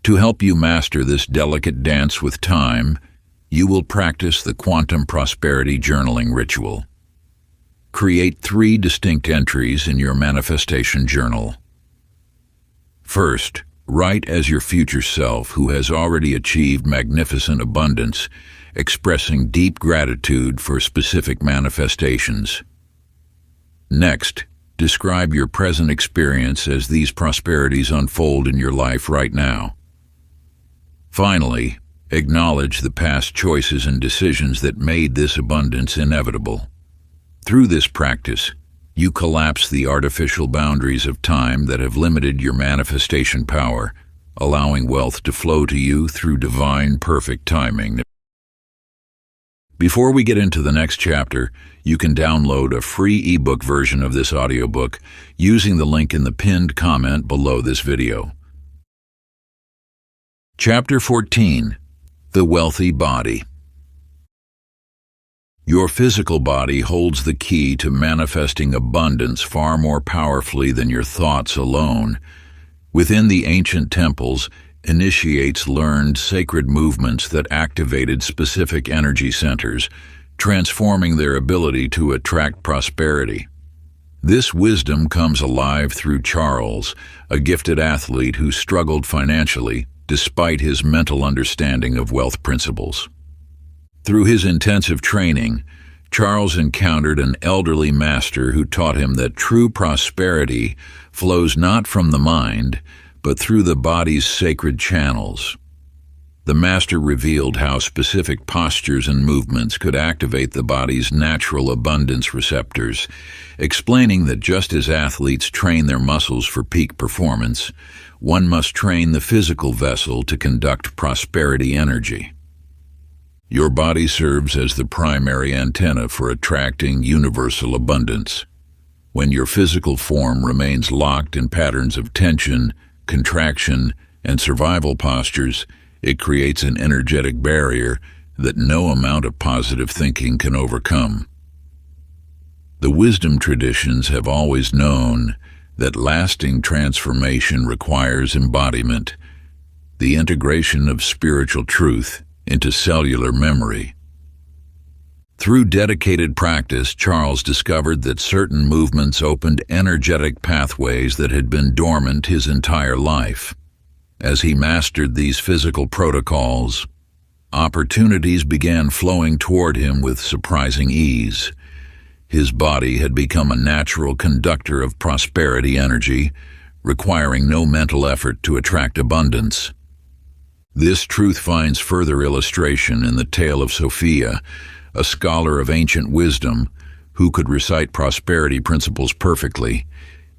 To help you master this delicate dance with time, you will practice the quantum prosperity journaling ritual. Create 3 distinct entries in your manifestation journal. First, write as your future self who has already achieved magnificent abundance, expressing deep gratitude for specific manifestations. Next, describe your present experience as these prosperities unfold in your life right now. Finally, acknowledge the past choices and decisions that made this abundance inevitable. Through this practice, you collapse the artificial boundaries of time that have limited your manifestation power, allowing wealth to flow to you through divine, perfect timing. Before we get into the next chapter, you can download a free ebook version of this audiobook using the link in the pinned comment below this video. Chapter 14, The Wealthy Body. Your physical body holds the key to manifesting abundance far more powerfully than your thoughts alone. Within the ancient temples, initiates learned sacred movements that activated specific energy centers, transforming their ability to attract prosperity. This wisdom comes alive through Charles, a gifted athlete who struggled financially despite his mental understanding of wealth principles. Through his intensive training, Charles encountered an elderly master who taught him that true prosperity flows not from the mind, but through the body's sacred channels. The master revealed how specific postures and movements could activate the body's natural abundance receptors, explaining that just as athletes train their muscles for peak performance, one must train the physical vessel to conduct prosperity energy. Your body serves as the primary antenna for attracting universal abundance. When your physical form remains locked in patterns of tension, contraction, and survival postures, it creates an energetic barrier that no amount of positive thinking can overcome. The wisdom traditions have always known that lasting transformation requires embodiment, the integration of spiritual truth into cellular memory. Through dedicated practice, Charles discovered that certain movements opened energetic pathways that had been dormant his entire life. As he mastered these physical protocols, opportunities began flowing toward him with surprising ease. His body had become a natural conductor of prosperity energy, requiring no mental effort to attract abundance. This truth finds further illustration in the tale of Sophia, a scholar of ancient wisdom who could recite prosperity principles perfectly,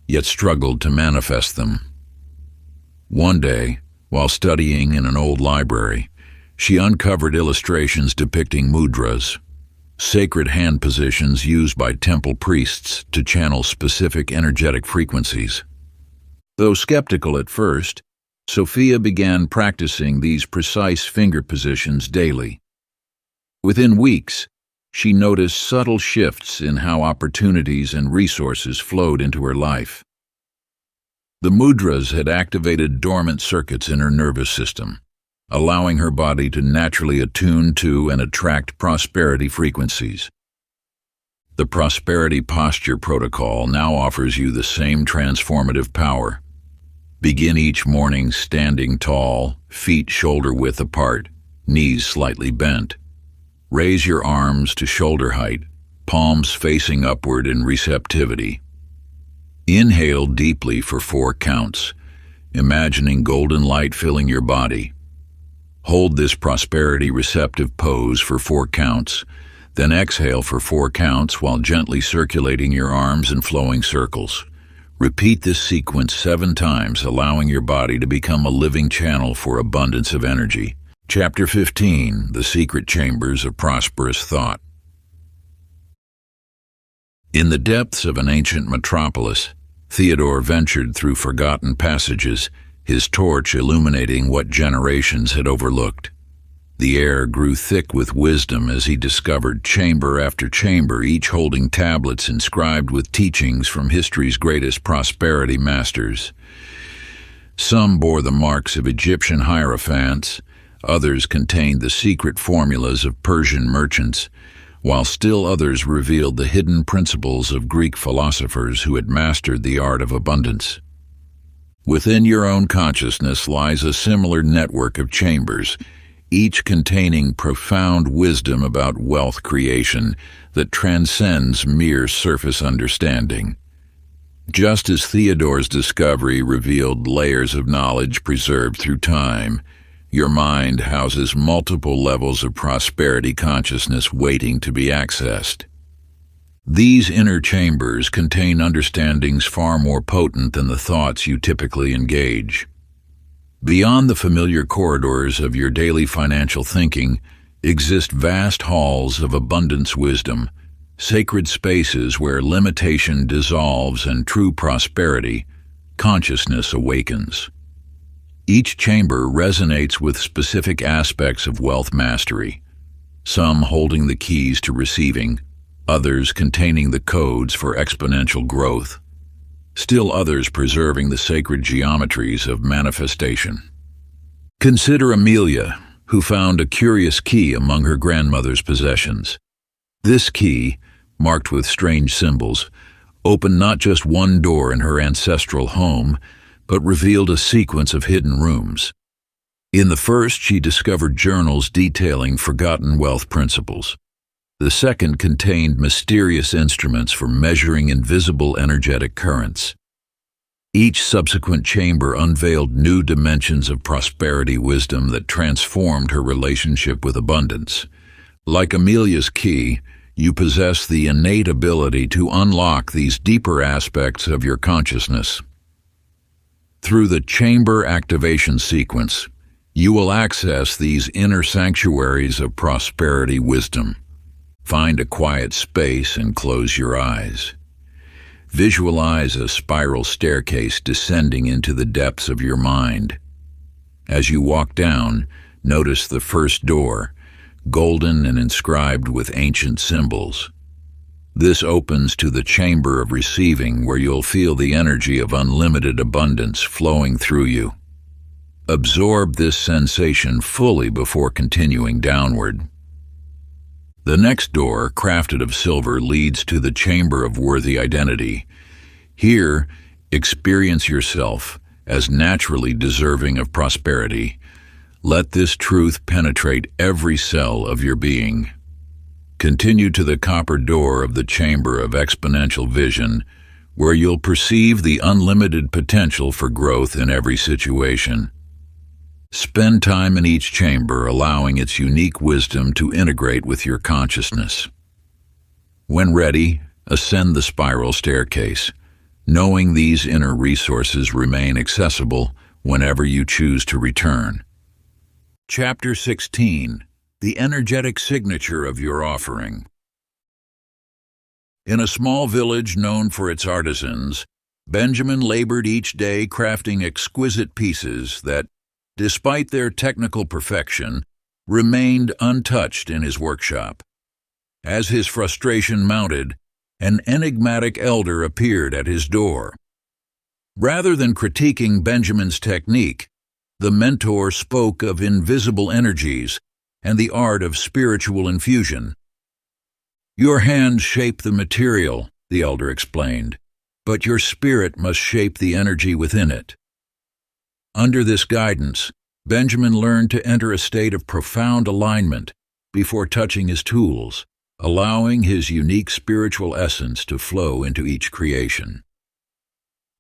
yet struggled to manifest them. One day, while studying in an old library, she uncovered illustrations depicting mudras, sacred hand positions used by temple priests to channel specific energetic frequencies. Though skeptical at first, Sophia began practicing these precise finger positions daily. Within weeks, she noticed subtle shifts in how opportunities and resources flowed into her life. The mudras had activated dormant circuits in her nervous system, allowing her body to naturally attune to and attract prosperity frequencies. The Prosperity Posture Protocol now offers you the same transformative power. Begin each morning standing tall, feet shoulder-width apart, knees slightly bent. Raise your arms to shoulder height, palms facing upward in receptivity. Inhale deeply for 4 counts, imagining golden light filling your body. Hold this prosperity receptive pose for 4 counts, then exhale for 4 counts while gently circulating your arms in flowing circles. Repeat this sequence 7 times, allowing your body to become a living channel for abundance of energy. Chapter 15, The Secret Chambers of Prosperous Thought. In the depths of an ancient metropolis, Theodore ventured through forgotten passages, his torch illuminating what generations had overlooked. The air grew thick with wisdom as he discovered chamber after chamber, each holding tablets inscribed with teachings from history's greatest prosperity masters. Some bore the marks of Egyptian hierophants, others contained the secret formulas of Persian merchants, while still others revealed the hidden principles of Greek philosophers who had mastered the art of abundance. Within your own consciousness lies a similar network of chambers, each containing profound wisdom about wealth creation that transcends mere surface understanding. Just as Theodore's discovery revealed layers of knowledge preserved through time, your mind houses multiple levels of prosperity consciousness waiting to be accessed. These inner chambers contain understandings far more potent than the thoughts you typically engage. Beyond the familiar corridors of your daily financial thinking exist vast halls of abundance wisdom, sacred spaces where limitation dissolves and true prosperity, consciousness awakens. Each chamber resonates with specific aspects of wealth mastery, some holding the keys to receiving, others containing the codes for exponential growth, still others preserving the sacred geometries of manifestation. Consider Amelia, who found a curious key among her grandmother's possessions. This key, marked with strange symbols, opened not just one door in her ancestral home, but revealed a sequence of hidden rooms. In the first, she discovered journals detailing forgotten wealth principles. The second contained mysterious instruments for measuring invisible energetic currents. Each subsequent chamber unveiled new dimensions of prosperity wisdom that transformed her relationship with abundance. Like Amelia's key, you possess the innate ability to unlock these deeper aspects of your consciousness. Through the chamber activation sequence, you will access these inner sanctuaries of prosperity wisdom. Find a quiet space and close your eyes. Visualize a spiral staircase descending into the depths of your mind. As you walk down, notice the first door, golden and inscribed with ancient symbols. This opens to the chamber of receiving, where you'll feel the energy of unlimited abundance flowing through you. Absorb this sensation fully before continuing downward. The next door, crafted of silver, leads to the chamber of worthy identity. Here, experience yourself as naturally deserving of prosperity. Let this truth penetrate every cell of your being. Continue to the copper door of the chamber of exponential vision, where you'll perceive the unlimited potential for growth in every situation. Spend time in each chamber, allowing its unique wisdom to integrate with your consciousness. When ready, ascend the spiral staircase, knowing these inner resources remain accessible whenever you choose to return. Chapter 16. The energetic signature of your offering. In a small village known for its artisans, Benjamin labored each day crafting exquisite pieces that, despite their technical perfection, remained untouched in his workshop. As his frustration mounted, an enigmatic elder appeared at his door. Rather than critiquing Benjamin's technique, the mentor spoke of invisible energies and the art of spiritual infusion. "Your hands shape the material," the elder explained, "but your spirit must shape the energy within it." Under this guidance, Benjamin learned to enter a state of profound alignment before touching his tools, allowing his unique spiritual essence to flow into each creation.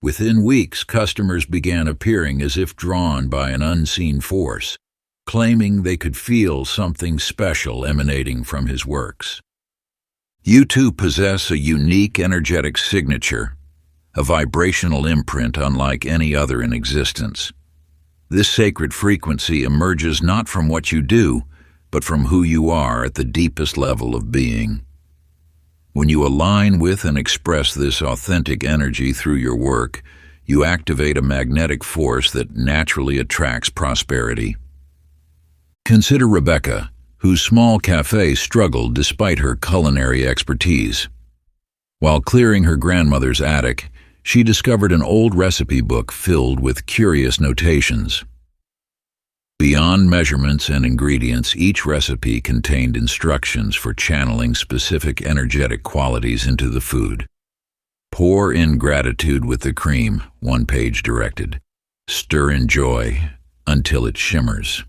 Within weeks, customers began appearing as if drawn by an unseen force, claiming they could feel something special emanating from his works. You too possess a unique energetic signature, a vibrational imprint unlike any other in existence. This sacred frequency emerges not from what you do, but from who you are at the deepest level of being. When you align with and express this authentic energy through your work, you activate a magnetic force that naturally attracts prosperity. Consider Rebecca, whose small cafe struggled despite her culinary expertise. While clearing her grandmother's attic, she discovered an old recipe book filled with curious notations. Beyond measurements and ingredients, each recipe contained instructions for channeling specific energetic qualities into the food. "Pour in gratitude with the cream," one page directed. "Stir in joy until it shimmers."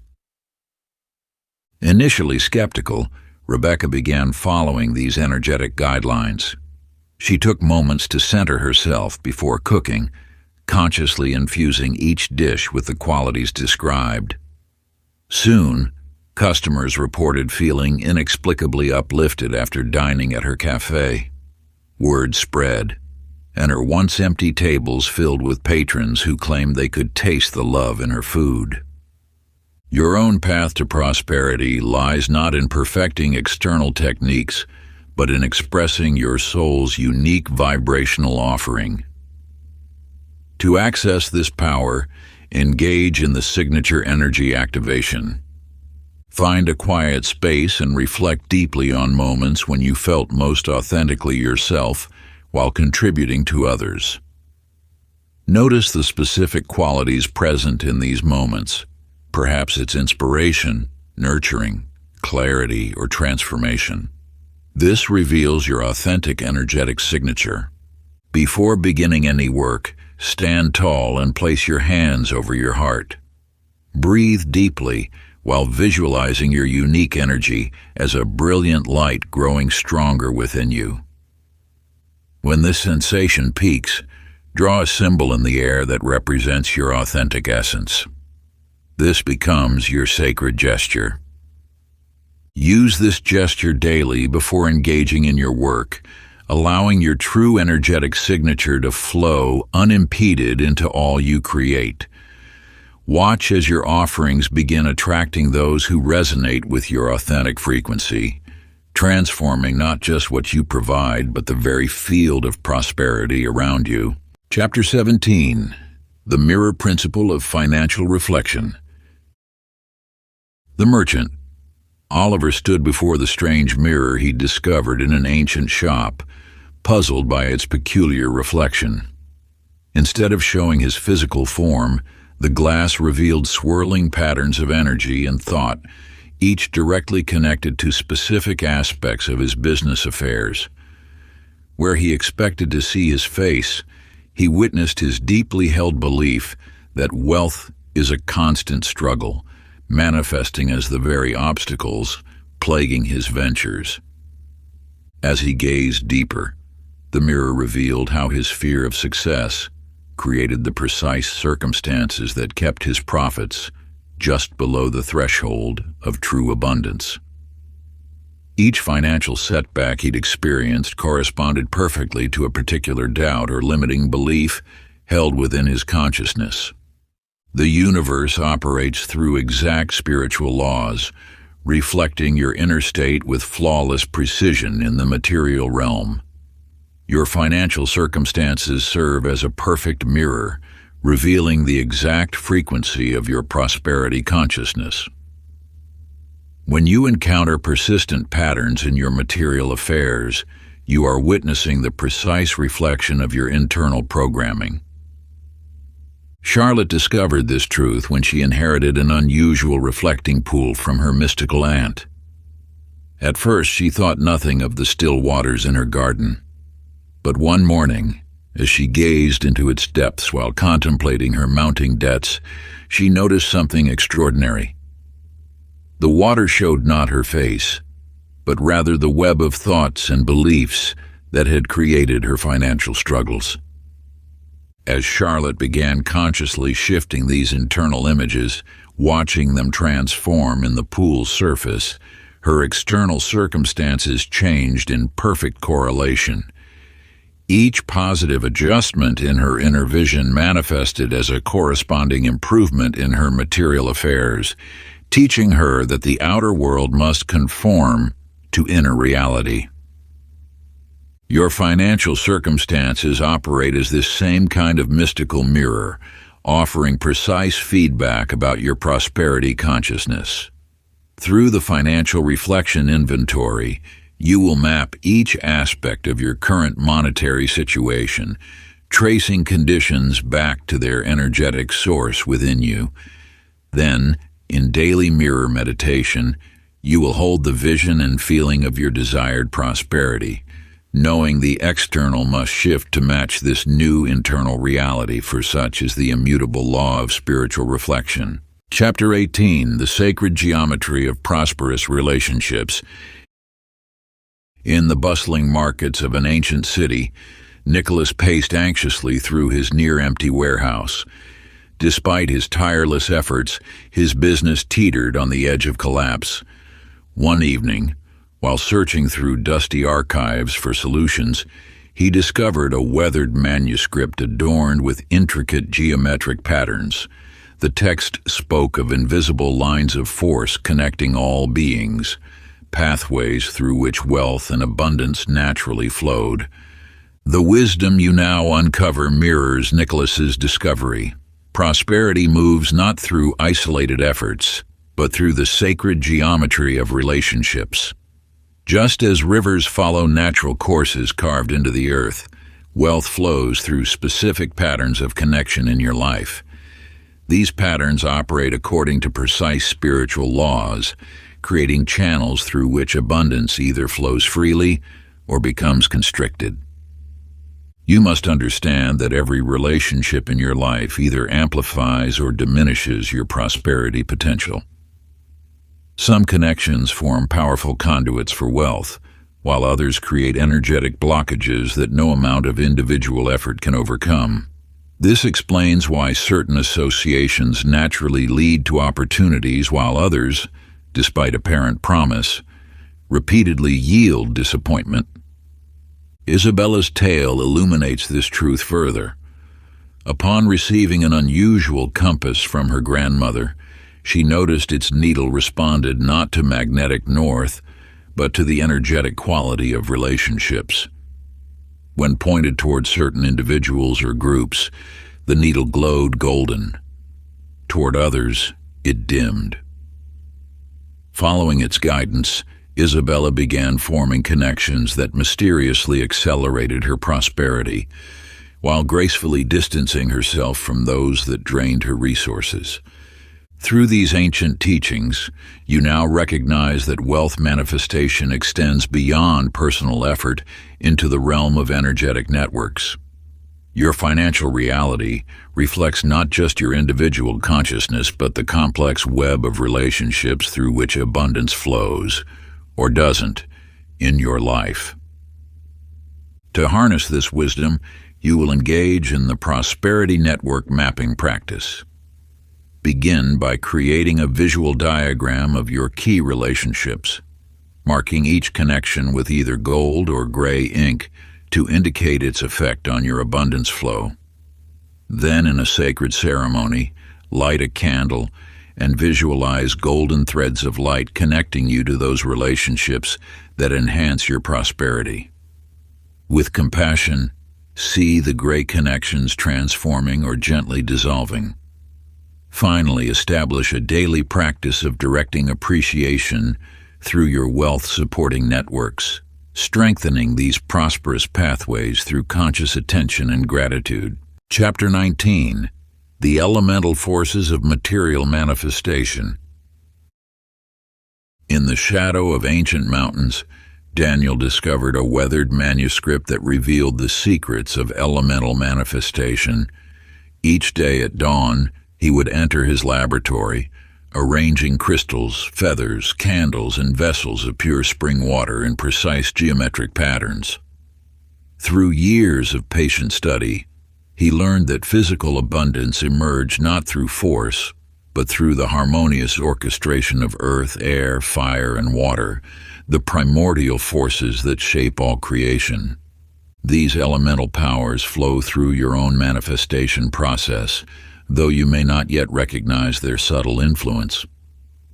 Initially skeptical, Rebecca began following these energetic guidelines. She took moments to center herself before cooking, consciously infusing each dish with the qualities described. Soon, customers reported feeling inexplicably uplifted after dining at her cafe. Word spread, and her once empty tables filled with patrons who claimed they could taste the love in her food. Your own path to prosperity lies not in perfecting external techniques, but in expressing your soul's unique vibrational offering. To access this power, engage in the signature energy activation. Find a quiet space and reflect deeply on moments when you felt most authentically yourself while contributing to others. Notice the specific qualities present in these moments. Perhaps it's inspiration, nurturing, clarity, or transformation. This reveals your authentic energetic signature. Before beginning any work, stand tall and place your hands over your heart. Breathe deeply, while visualizing your unique energy as a brilliant light growing stronger within you. When this sensation peaks, draw a symbol in the air that represents your authentic essence. This becomes your sacred gesture. Use this gesture daily before engaging in your work, allowing your true energetic signature to flow unimpeded into all you create. Watch as your offerings begin attracting those who resonate with your authentic frequency, transforming not just what you provide, but the very field of prosperity around you. Chapter 17. The Mirror Principle of Financial Reflection. The merchant. Oliver stood before the strange mirror he'd discovered in an ancient shop, puzzled by its peculiar reflection. Instead of showing his physical form, the glass revealed swirling patterns of energy and thought, each directly connected to specific aspects of his business affairs. Where he expected to see his face, he witnessed his deeply held belief that wealth is a constant struggle, manifesting as the very obstacles plaguing his ventures. As he gazed deeper, the mirror revealed how his fear of success created the precise circumstances that kept his profits just below the threshold of true abundance. Each financial setback he'd experienced corresponded perfectly to a particular doubt or limiting belief held within his consciousness. The universe operates through exact spiritual laws, reflecting your inner state with flawless precision in the material realm. Your financial circumstances serve as a perfect mirror, revealing the exact frequency of your prosperity consciousness. When you encounter persistent patterns in your material affairs, you are witnessing the precise reflection of your internal programming. Charlotte discovered this truth when she inherited an unusual reflecting pool from her mystical aunt. At first, she thought nothing of the still waters in her garden. But one morning, as she gazed into its depths while contemplating her mounting debts, she noticed something extraordinary. The water showed not her face, but rather the web of thoughts and beliefs that had created her financial struggles. As Charlotte began consciously shifting these internal images, watching them transform in the pool's surface, her external circumstances changed in perfect correlation. Each positive adjustment in her inner vision manifested as a corresponding improvement in her material affairs, teaching her that the outer world must conform to inner reality. Your financial circumstances operate as this same kind of mystical mirror, offering precise feedback about your prosperity consciousness. Through the financial reflection inventory, you will map each aspect of your current monetary situation, tracing conditions back to their energetic source within you. Then, in daily mirror meditation, you will hold the vision and feeling of your desired prosperity, knowing the external must shift to match this new internal reality, for such is the immutable law of spiritual reflection. Chapter 18. The Sacred Geometry of Prosperous Relationships. In the bustling markets of an ancient city, Nicholas paced anxiously through his near-empty warehouse. Despite his tireless efforts, his business teetered on the edge of collapse. One evening, while searching through dusty archives for solutions, he discovered a weathered manuscript adorned with intricate geometric patterns. The text spoke of invisible lines of force connecting all beings, pathways through which wealth and abundance naturally flowed. The wisdom you now uncover mirrors Nicholas's discovery. Prosperity moves not through isolated efforts, but through the sacred geometry of relationships. Just as rivers follow natural courses carved into the earth, wealth flows through specific patterns of connection in your life. These patterns operate according to precise spiritual laws, creating channels through which abundance either flows freely or becomes constricted. You must understand that every relationship in your life either amplifies or diminishes your prosperity potential. Some connections form powerful conduits for wealth, while others create energetic blockages that no amount of individual effort can overcome. This explains why certain associations naturally lead to opportunities while others, despite apparent promise, repeatedly yield disappointment. Isabella's tale illuminates this truth further. Upon receiving an unusual compass from her grandmother, she noticed its needle responded not to magnetic north, but to the energetic quality of relationships. When pointed toward certain individuals or groups, the needle glowed golden. Toward others, it dimmed. Following its guidance, Isabella began forming connections that mysteriously accelerated her prosperity, while gracefully distancing herself from those that drained her resources. Through these ancient teachings, you now recognize that wealth manifestation extends beyond personal effort into the realm of energetic networks. Your financial reality reflects not just your individual consciousness, but the complex web of relationships through which abundance flows, or doesn't, in your life. To harness this wisdom, you will engage in the prosperity network mapping practice. Begin by creating a visual diagram of your key relationships, marking each connection with either gold or gray ink to indicate its effect on your abundance flow. Then, in a sacred ceremony, light a candle and visualize golden threads of light connecting you to those relationships that enhance your prosperity. With compassion, see the gray connections transforming or gently dissolving. Finally, establish a daily practice of directing appreciation through your wealth-supporting networks, strengthening these prosperous pathways through conscious attention and gratitude. Chapter 19. The Elemental Forces of Material Manifestation. In the shadow of ancient mountains, Daniel discovered a weathered manuscript that revealed the secrets of elemental manifestation. Each day at dawn, he would enter his laboratory, arranging crystals, feathers, candles, and vessels of pure spring water in precise geometric patterns. Through years of patient study, he learned that physical abundance emerged not through force, but through the harmonious orchestration of earth, air, fire, and water, the primordial forces that shape all creation. These elemental powers flow through your own manifestation process, though you may not yet recognize their subtle influence.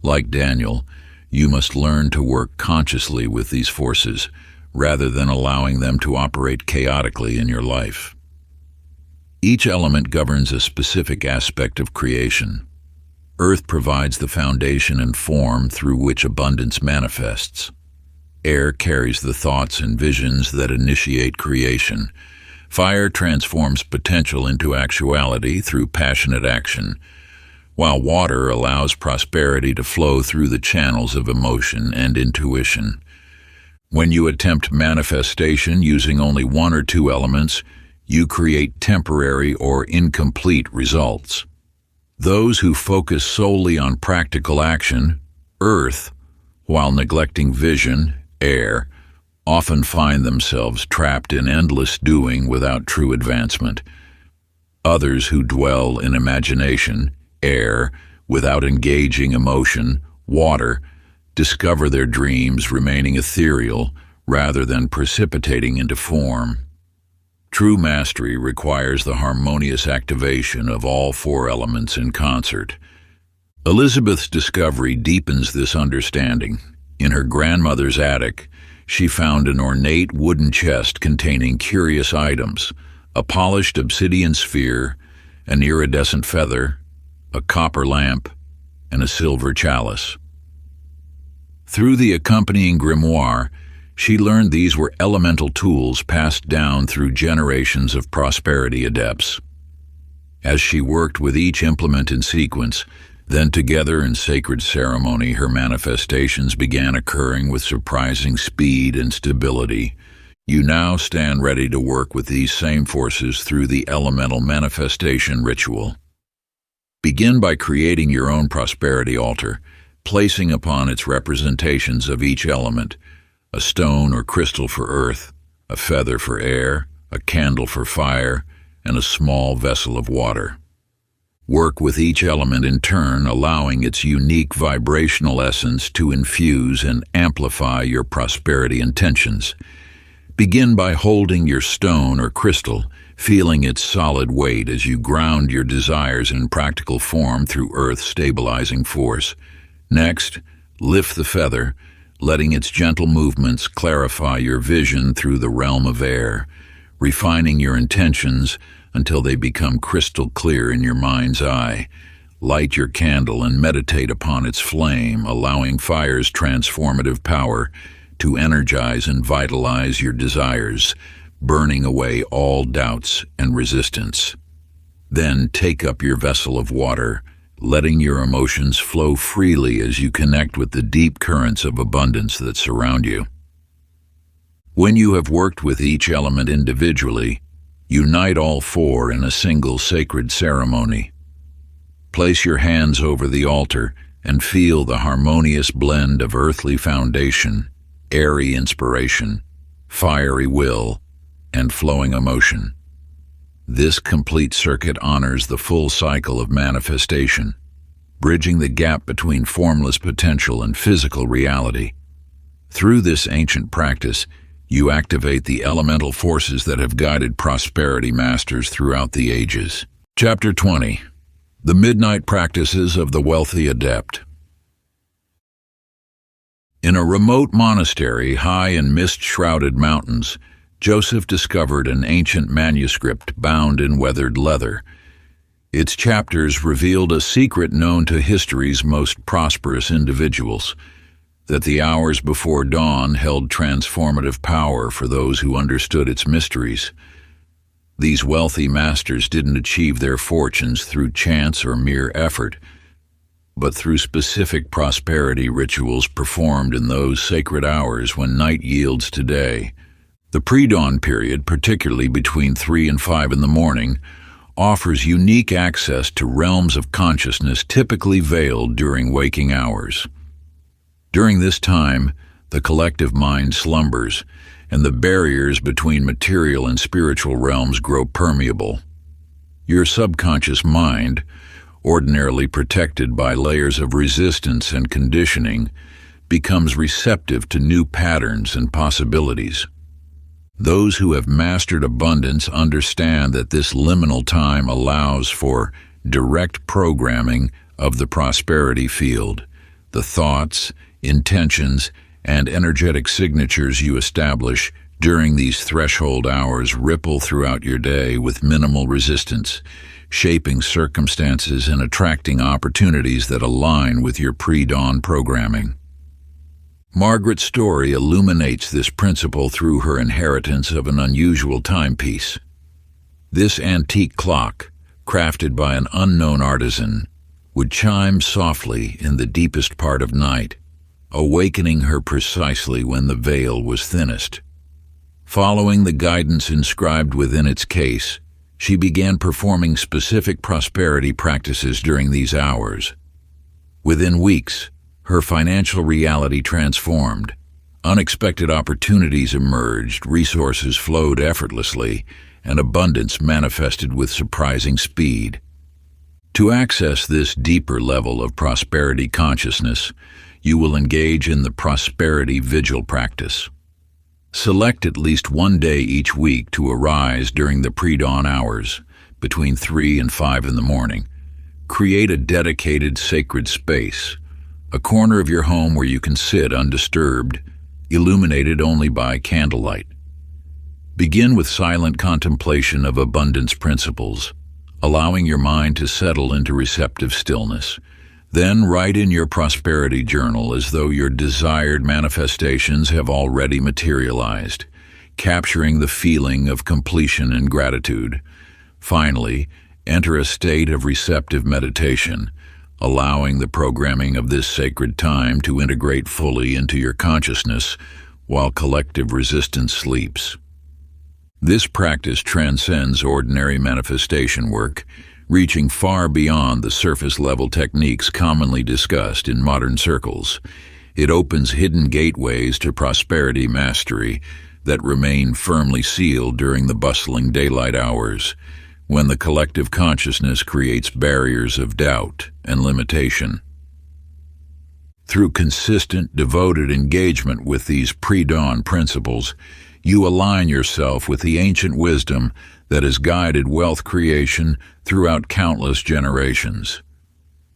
Like Daniel, you must learn to work consciously with these forces, rather than allowing them to operate chaotically in your life. Each element governs a specific aspect of creation. Earth provides the foundation and form through which abundance manifests. Air carries the thoughts and visions that initiate creation. Fire transforms potential into actuality through passionate action, while water allows prosperity to flow through the channels of emotion and intuition. When you attempt manifestation using only one or two elements, you create temporary or incomplete results. Those who focus solely on practical action, earth, while neglecting vision, air, often find themselves trapped in endless doing without true advancement. Others who dwell in imagination, air, without engaging emotion, water, discover their dreams remaining ethereal rather than precipitating into form. True mastery requires the harmonious activation of all four elements in concert. Elizabeth's discovery deepens this understanding. In her grandmother's attic, she found an ornate wooden chest containing curious items: a polished obsidian sphere, an iridescent feather, a copper lamp, and a silver chalice. Through the accompanying grimoire, she learned these were elemental tools passed down through generations of prosperity adepts. As she worked with each implement in sequence, then together in sacred ceremony, her manifestations began occurring with surprising speed and stability. You now stand ready to work with these same forces through the elemental manifestation ritual. Begin by creating your own prosperity altar. placing upon its representations of each element, a stone or crystal for earth, a feather for air, a candle for fire, and a small vessel of water. Work with each element in turn, allowing its unique vibrational essence to infuse and amplify your prosperity intentions. Begin by holding your stone or crystal, feeling its solid weight as you ground your desires in practical form through Earth's stabilizing force. Next, lift the feather, letting its gentle movements clarify your vision through the realm of air, refining your intentions until they become crystal clear in your mind's eye. Light your candle and meditate upon its flame, allowing fire's transformative power to energize and vitalize your desires, burning away all doubts and resistance. Then take up your vessel of water, letting your emotions flow freely as you connect with the deep currents of abundance that surround you. When you have worked with each element individually, unite all four in a single sacred ceremony. Place your hands over the altar and feel the harmonious blend of earthly foundation, airy inspiration, fiery will, and flowing emotion. This complete circuit honors the full cycle of manifestation, bridging the gap between formless potential and physical reality. Through this ancient practice, you activate the elemental forces that have guided prosperity masters throughout the ages. Chapter 20. The Midnight Practices of the Wealthy Adept. In a remote monastery high in mist-shrouded mountains, Joseph discovered an ancient manuscript bound in weathered leather. Its chapters revealed a secret known to history's most prosperous individuals, that the hours before dawn held transformative power for those who understood its mysteries. These wealthy masters didn't achieve their fortunes through chance or mere effort, but through specific prosperity rituals performed in those sacred hours when night yields to day. The pre-dawn period, particularly between 3 and 5 in the morning, offers unique access to realms of consciousness typically veiled during waking hours. During this time, the collective mind slumbers, and the barriers between material and spiritual realms grow permeable. Your subconscious mind, ordinarily protected by layers of resistance and conditioning, becomes receptive to new patterns and possibilities. Those who have mastered abundance understand that this liminal time allows for direct programming of the prosperity field. The thoughts, intentions, and energetic signatures you establish during these threshold hours ripple throughout your day with minimal resistance, shaping circumstances and attracting opportunities that align with your pre-dawn programming. Margaret Story illuminates this principle through her inheritance of an unusual timepiece. This antique clock, crafted by an unknown artisan, would chime softly in the deepest part of night, awakening her precisely when the veil was thinnest. Following the guidance inscribed within its case, she began performing specific prosperity practices during these hours. Within weeks, her financial reality transformed. Unexpected opportunities emerged, resources flowed effortlessly, and abundance manifested with surprising speed. To access this deeper level of prosperity consciousness, you will engage in the prosperity vigil practice. Select at least one day each week to arise during the pre-dawn hours, between 3 and 5 in the morning. Create a dedicated sacred space, a corner of your home where you can sit undisturbed, illuminated only by candlelight. Begin with silent contemplation of abundance principles, allowing your mind to settle into receptive stillness. Then write in your prosperity journal as though your desired manifestations have already materialized, capturing the feeling of completion and gratitude. Finally, enter a state of receptive meditation, allowing the programming of this sacred time to integrate fully into your consciousness while collective resistance sleeps. This practice transcends ordinary manifestation work, reaching far beyond the surface-level techniques commonly discussed in modern circles. It opens hidden gateways to prosperity mastery that remain firmly sealed during the bustling daylight hours, when the collective consciousness creates barriers of doubt and limitation. Through consistent, devoted engagement with these pre-dawn principles, you align yourself with the ancient wisdom that has guided wealth creation throughout countless generations.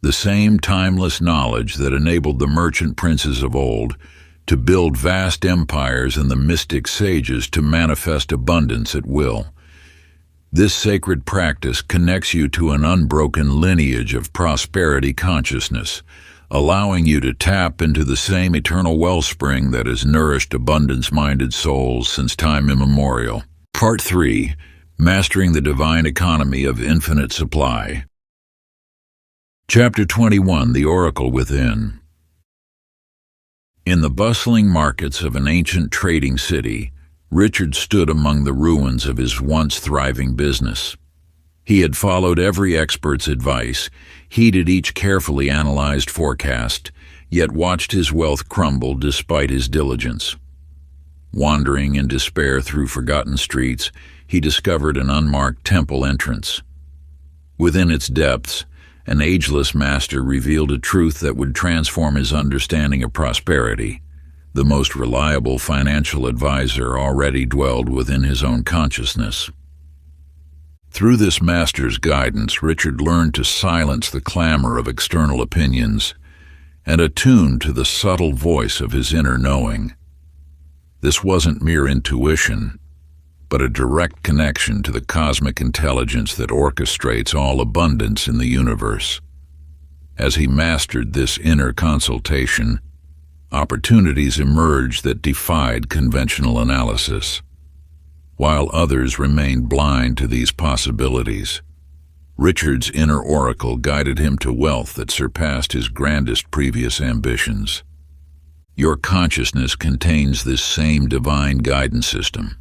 The same timeless knowledge that enabled the merchant princes of old to build vast empires and the mystic sages to manifest abundance at will. This sacred practice connects you to an unbroken lineage of prosperity consciousness, allowing you to tap into the same eternal wellspring that has nourished abundance-minded souls since time immemorial. Part 3. Mastering the Divine Economy of Infinite Supply. Chapter 21. The Oracle Within. In the bustling markets of an ancient trading city, Richard stood among the ruins of his once thriving business. He had followed every expert's advice, heeded each carefully analyzed forecast, yet watched his wealth crumble despite his diligence. Wandering in despair through forgotten streets, he discovered an unmarked temple entrance. Within its depths, an ageless master revealed a truth that would transform his understanding of prosperity. The most reliable financial advisor already dwelled within his own consciousness. Through this master's guidance, Richard learned to silence the clamor of external opinions and attune to the subtle voice of his inner knowing. This wasn't mere intuition, but a direct connection to the cosmic intelligence that orchestrates all abundance in the universe. As he mastered this inner consultation, opportunities emerged that defied conventional analysis. While others remained blind to these possibilities, Richard's inner oracle guided him to wealth that surpassed his grandest previous ambitions. Your consciousness contains this same divine guidance system.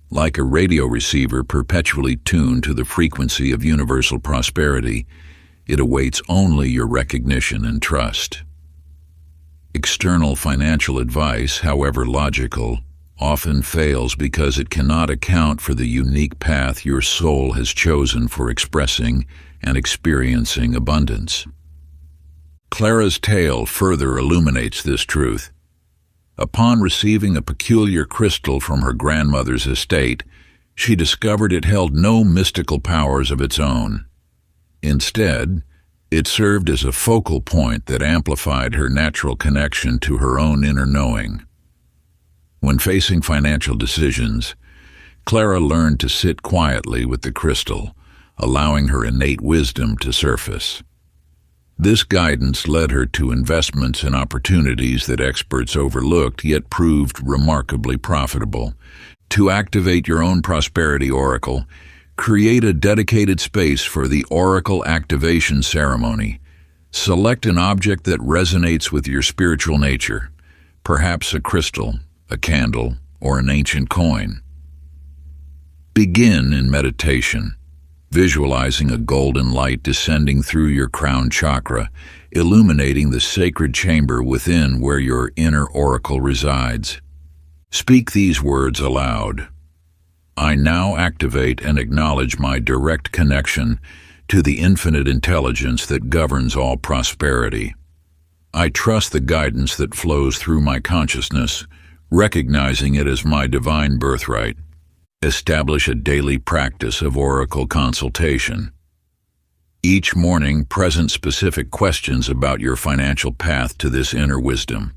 Like a radio receiver perpetually tuned to the frequency of universal prosperity, it awaits only your recognition and trust. External financial advice, however logical, often fails because it cannot account for the unique path your soul has chosen for expressing and experiencing abundance. Clara's tale further illuminates this truth. Upon receiving a peculiar crystal from her grandmother's estate, she discovered it held no mystical powers of its own. Instead, it served as a focal point that amplified her natural connection to her own inner knowing. When facing financial decisions, Clara learned to sit quietly with the crystal, allowing her innate wisdom to surface. This guidance led her to investments and opportunities that experts overlooked yet proved remarkably profitable. To activate your own prosperity oracle, create a dedicated space for the Oracle Activation Ceremony. Select an object that resonates with your spiritual nature, perhaps a crystal, a candle, or an ancient coin. Begin in meditation, visualizing a golden light descending through your crown chakra, illuminating the sacred chamber within where your inner oracle resides. Speak these words aloud. I now activate and acknowledge my direct connection to the infinite intelligence that governs all prosperity. I trust the guidance that flows through my consciousness, recognizing it as my divine birthright. Establish a daily practice of oracle consultation. Each morning, present specific questions about your financial path to this inner wisdom.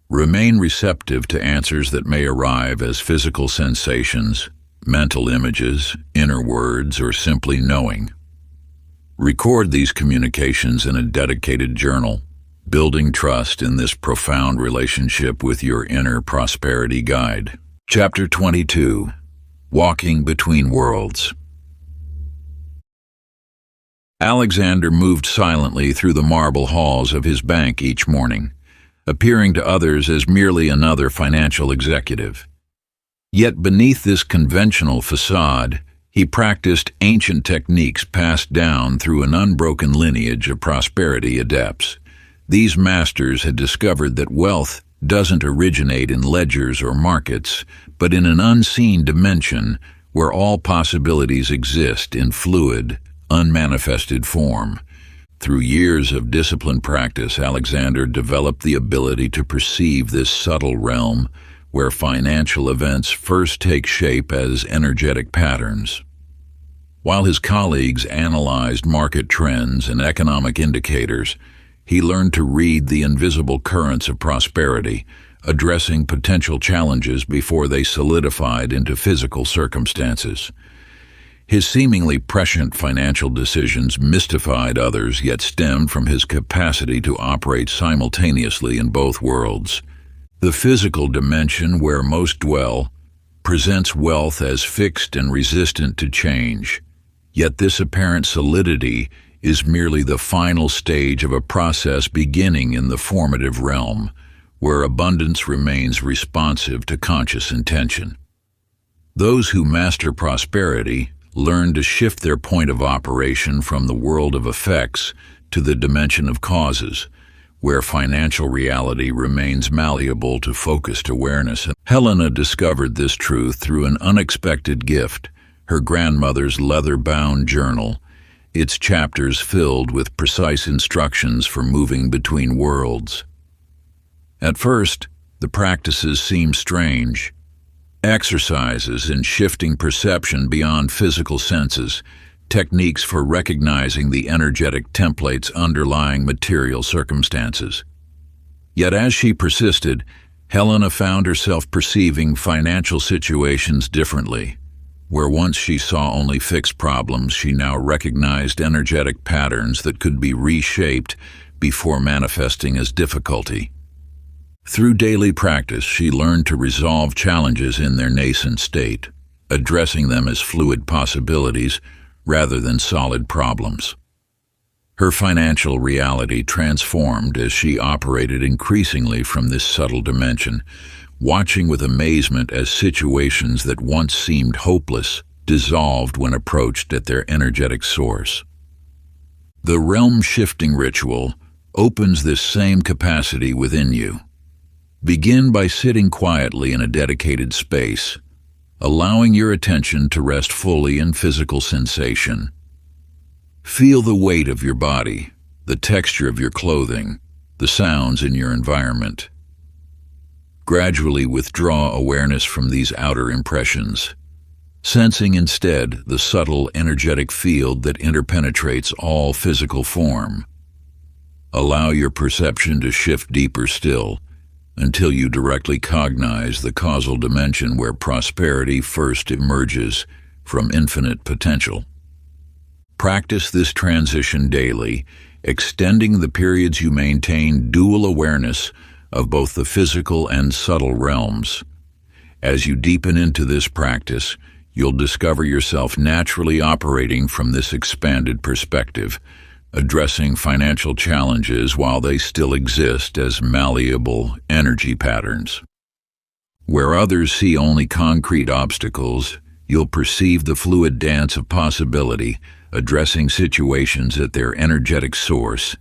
Remain receptive to answers that may arrive as physical sensations, mental images, inner words, or simply knowing. Record these communications in a dedicated journal, building trust in this profound relationship with your inner prosperity guide. Chapter 22. Walking Between Worlds. Alexander moved silently through the marble halls of his bank each morning, appearing to others as merely another financial executive. Yet beneath this conventional facade, He practiced ancient techniques passed down through an unbroken lineage of prosperity adepts. These masters had discovered that wealth doesn't originate in ledgers or markets, but in an unseen dimension where all possibilities exist in fluid, unmanifested form. Through years of disciplined practice, Alexander developed the ability to perceive this subtle realm where financial events first take shape as energetic patterns. While his colleagues analyzed market trends and economic indicators, he learned to read the invisible currents of prosperity, addressing potential challenges before they solidified into physical circumstances. His seemingly prescient financial decisions mystified others, yet stemmed from his capacity to operate simultaneously in both worlds. The physical dimension where most dwell presents wealth as fixed and resistant to change. Yet this apparent solidity is merely the final stage of a process beginning in the formative realm, where abundance remains responsive to conscious intention. Those who master prosperity learn to shift their point of operation from the world of effects to the dimension of causes, where financial reality remains malleable to focused awareness. Helena discovered this truth through an unexpected gift, her grandmother's leather-bound journal, its chapters filled with precise instructions for moving between worlds. At first, the practices seemed strange. Exercises in shifting perception beyond physical senses, techniques for recognizing the energetic templates underlying material circumstances. Yet as she persisted, Helena found herself perceiving financial situations differently. Where once she saw only fixed problems, she now recognized energetic patterns that could be reshaped before manifesting as difficulty. Through daily practice, she learned to resolve challenges in their nascent state, addressing them as fluid possibilities rather than solid problems. Her financial reality transformed as she operated increasingly from this subtle dimension, watching with amazement as situations that once seemed hopeless dissolved when approached at their energetic source. The realm-shifting ritual opens this same capacity within you. Begin by sitting quietly in a dedicated space, allowing your attention to rest fully in physical sensation. Feel the weight of your body, the texture of your clothing, the sounds in your environment. Gradually withdraw awareness from these outer impressions, sensing instead the subtle energetic field that interpenetrates all physical form. Allow your perception to shift deeper still, until you directly cognize the causal dimension where prosperity first emerges from infinite potential. Practice this transition daily, extending the periods you maintain dual awareness of both the physical and subtle realms. As you deepen into this practice, you'll discover yourself naturally operating from this expanded perspective, addressing financial challenges while they still exist as malleable energy patterns. Where others see only concrete obstacles, you'll perceive the fluid dance of possibility, addressing situations at their energetic source,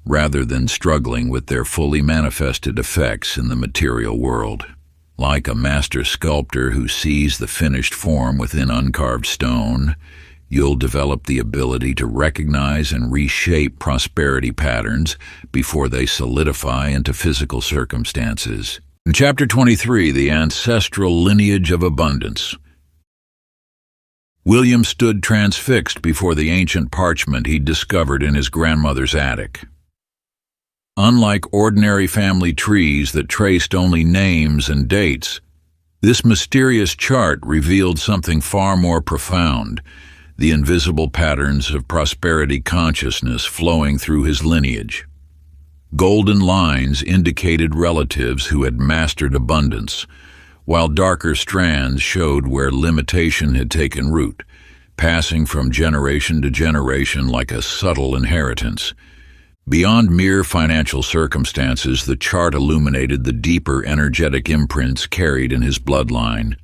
rather than struggling with their fully manifested effects in the material world. Like a master sculptor who sees the finished form within uncarved stone, you'll develop the ability to recognize and reshape prosperity patterns before they solidify into physical circumstances. In Chapter 23, The Ancestral Lineage of Abundance. William stood transfixed before the ancient parchment he'd discovered in his grandmother's attic. Unlike ordinary family trees that traced only names and dates, this mysterious chart revealed something far more profound: the invisible patterns of prosperity consciousness flowing through his lineage. Golden lines indicated relatives who had mastered abundance, while darker strands showed where limitation had taken root, passing from generation to generation like a subtle inheritance. Beyond mere financial circumstances, the chart illuminated the deeper energetic imprints carried in his bloodline.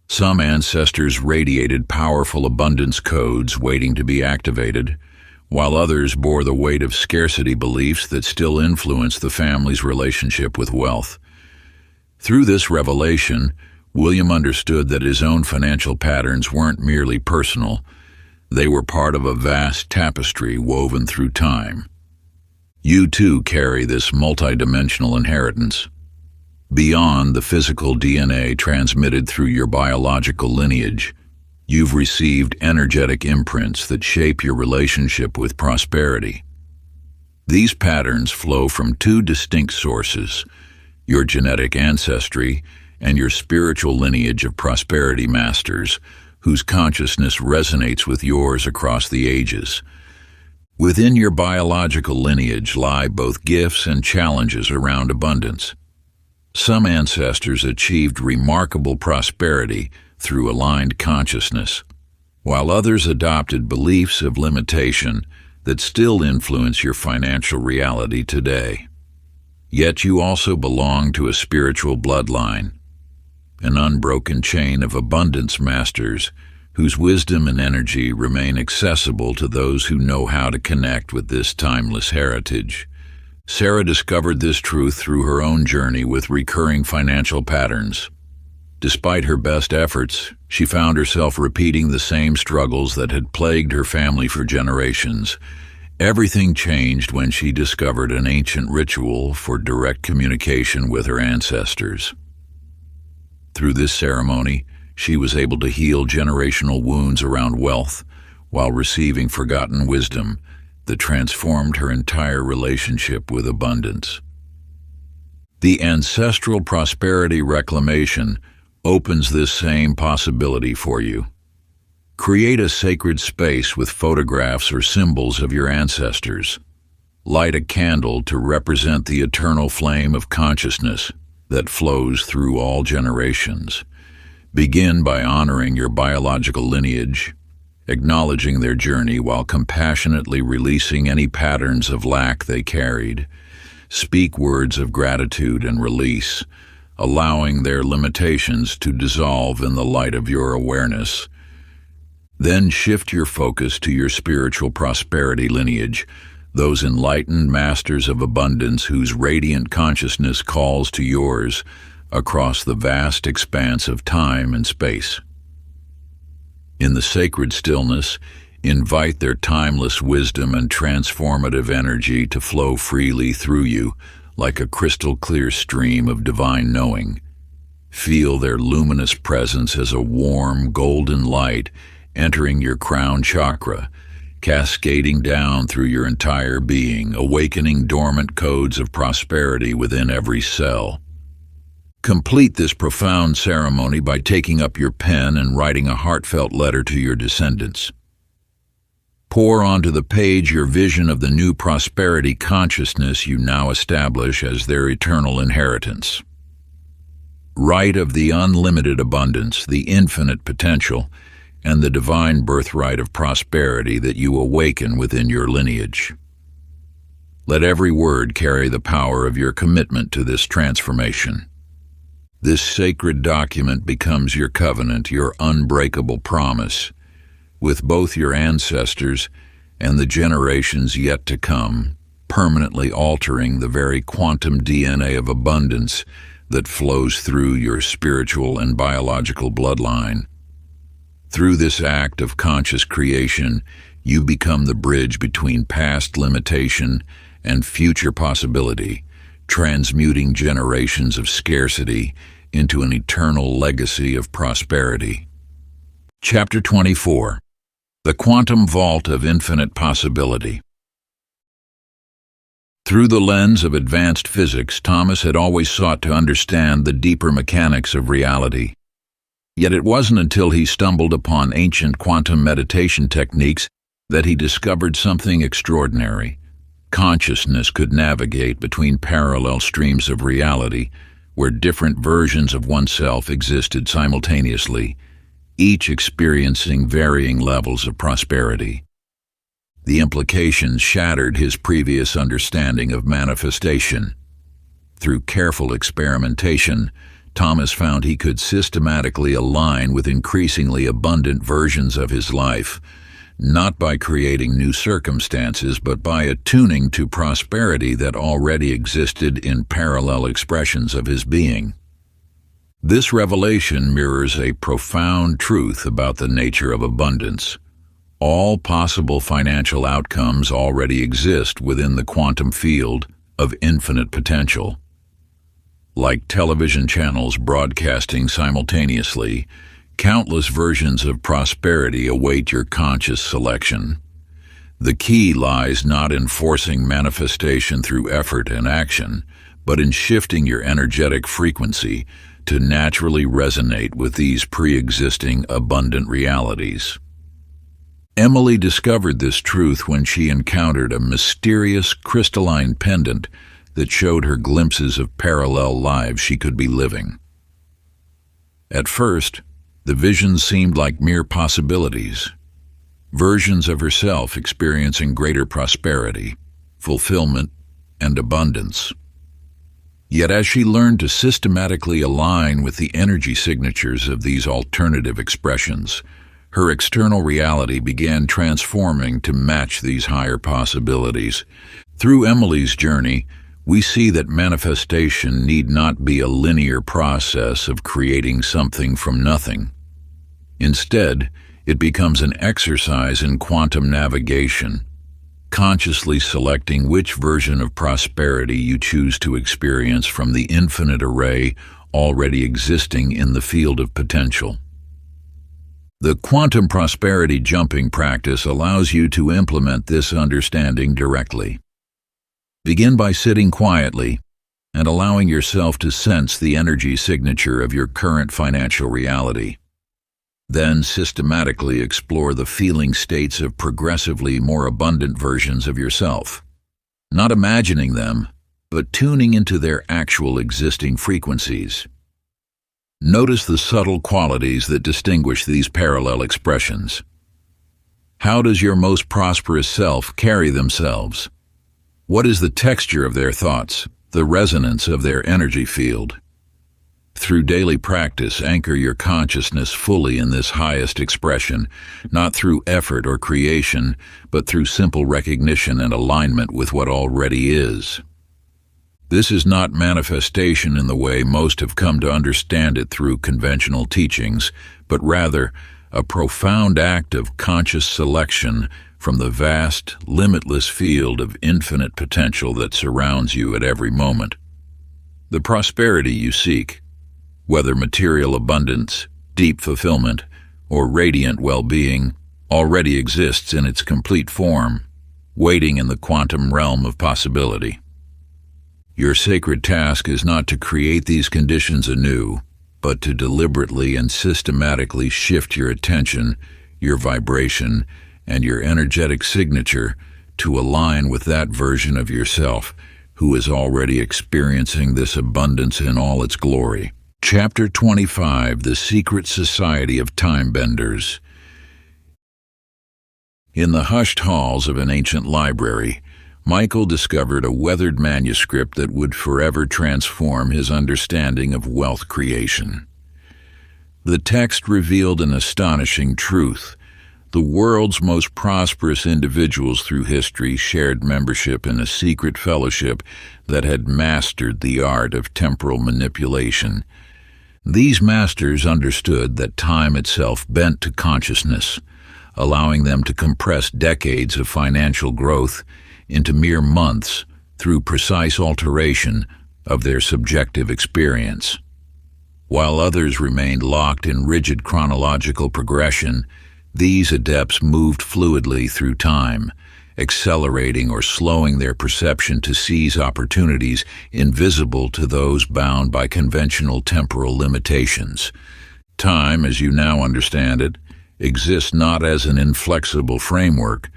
Some ancestors radiated powerful abundance codes waiting to be activated, while others bore the weight of scarcity beliefs that still influence the family's relationship with wealth. Through this revelation, William understood that his own financial patterns weren't merely personal. They were part of a vast tapestry woven through time. You too carry this multidimensional inheritance. Beyond the physical DNA transmitted through your biological lineage, you've received energetic imprints that shape your relationship with prosperity. These patterns flow from two distinct sources: your genetic ancestry and your spiritual lineage of prosperity masters, whose consciousness resonates with yours across the ages. Within your biological lineage lie both gifts and challenges around abundance. Some ancestors achieved remarkable prosperity through aligned consciousness, while others adopted beliefs of limitation that still influence your financial reality today. Yet you also belong to a spiritual bloodline, an unbroken chain of abundance masters whose wisdom and energy remain accessible to those who know how to connect with this timeless heritage. Sarah discovered this truth through her own journey with recurring financial patterns. Despite her best efforts, she found herself repeating the same struggles that had plagued her family for generations. Everything changed when she discovered an ancient ritual for direct communication with her ancestors. Through this ceremony, she was able to heal generational wounds around wealth while receiving forgotten wisdom that transformed her entire relationship with abundance. The ancestral prosperity reclamation opens this same possibility for you. Create a sacred space with photographs or symbols of your ancestors. Light a candle to represent the eternal flame of consciousness that flows through all generations. Begin by honoring your biological lineage, acknowledging their journey while compassionately releasing any patterns of lack they carried. Speak words of gratitude and release, allowing their limitations to dissolve in the light of your awareness. Then shift your focus to your spiritual prosperity lineage, those enlightened masters of abundance whose radiant consciousness calls to yours across the vast expanse of time and space. In the sacred stillness, invite their timeless wisdom and transformative energy to flow freely through you like a crystal-clear stream of divine knowing. Feel their luminous presence as a warm, golden light entering your crown chakra, cascading down through your entire being, awakening dormant codes of prosperity within every cell. Complete this profound ceremony by taking up your pen and writing a heartfelt letter to your descendants. Pour onto the page your vision of the new prosperity consciousness you now establish as their eternal inheritance. Write of the unlimited abundance, the infinite potential, and the divine birthright of prosperity that you awaken within your lineage. Let every word carry the power of your commitment to this transformation. This sacred document becomes your covenant, your unbreakable promise, with both your ancestors and the generations yet to come, permanently altering the very quantum DNA of abundance that flows through your spiritual and biological bloodline. Through this act of conscious creation, you become the bridge between past limitation and future possibility, transmuting generations of scarcity into an eternal legacy of prosperity. Chapter 24. The Quantum Vault of Infinite Possibility. Through the lens of advanced physics, Thomas had always sought to understand the deeper mechanics of reality. Yet it wasn't until he stumbled upon ancient quantum meditation techniques that he discovered something extraordinary. Consciousness could navigate between parallel streams of reality, where different versions of oneself existed simultaneously, each experiencing varying levels of prosperity. The implications shattered his previous understanding of manifestation. Through careful experimentation, Thomas found he could systematically align with increasingly abundant versions of his life, not by creating new circumstances, but by attuning to prosperity that already existed in parallel expressions of his being. This revelation mirrors a profound truth about the nature of abundance. All possible financial outcomes already exist within the quantum field of infinite potential. Like television channels broadcasting simultaneously, countless versions of prosperity await your conscious selection. The key lies not in forcing manifestation through effort and action, but in shifting your energetic frequency to naturally resonate with these pre-existing abundant realities. Emily discovered this truth when she encountered a mysterious crystalline pendant that showed her glimpses of parallel lives she could be living. At first, the visions seemed like mere possibilities, versions of herself experiencing greater prosperity, fulfillment, and abundance. Yet as she learned to systematically align with the energy signatures of these alternative expressions, her external reality began transforming to match these higher possibilities. Through Emily's journey, we see that manifestation need not be a linear process of creating something from nothing. Instead, it becomes an exercise in quantum navigation, consciously selecting which version of prosperity you choose to experience from the infinite array already existing in the field of potential. The quantum prosperity jumping practice allows you to implement this understanding directly. Begin by sitting quietly and allowing yourself to sense the energy signature of your current financial reality. Then systematically explore the feeling states of progressively more abundant versions of yourself, not imagining them, but tuning into their actual existing frequencies. Notice the subtle qualities that distinguish these parallel expressions. How does your most prosperous self carry themselves? What is the texture of their thoughts, the resonance of their energy field? Through daily practice, anchor your consciousness fully in this highest expression, not through effort or creation, but through simple recognition and alignment with what already is. This is not manifestation in the way most have come to understand it through conventional teachings, but rather a profound act of conscious selection from the vast, limitless field of infinite potential that surrounds you at every moment. The prosperity you seek, whether material abundance, deep fulfillment, or radiant well-being, already exists in its complete form, waiting in the quantum realm of possibility. Your sacred task is not to create these conditions anew, but to deliberately and systematically shift your attention, your vibration, and your energetic signature to align with that version of yourself who is already experiencing this abundance in all its glory. Chapter 25, The Secret Society of Time Benders. In the hushed halls of an ancient library, Michael discovered a weathered manuscript that would forever transform his understanding of wealth creation. The text revealed an astonishing truth. The world's most prosperous individuals through history shared membership in a secret fellowship that had mastered the art of temporal manipulation. These masters understood that time itself bent to consciousness, allowing them to compress decades of financial growth into mere months through precise alteration of their subjective experience. While others remained locked in rigid chronological progression, these adepts moved fluidly through time, accelerating or slowing their perception to seize opportunities invisible to those bound by conventional temporal limitations. Time, as you now understand it, exists not as an inflexible framework,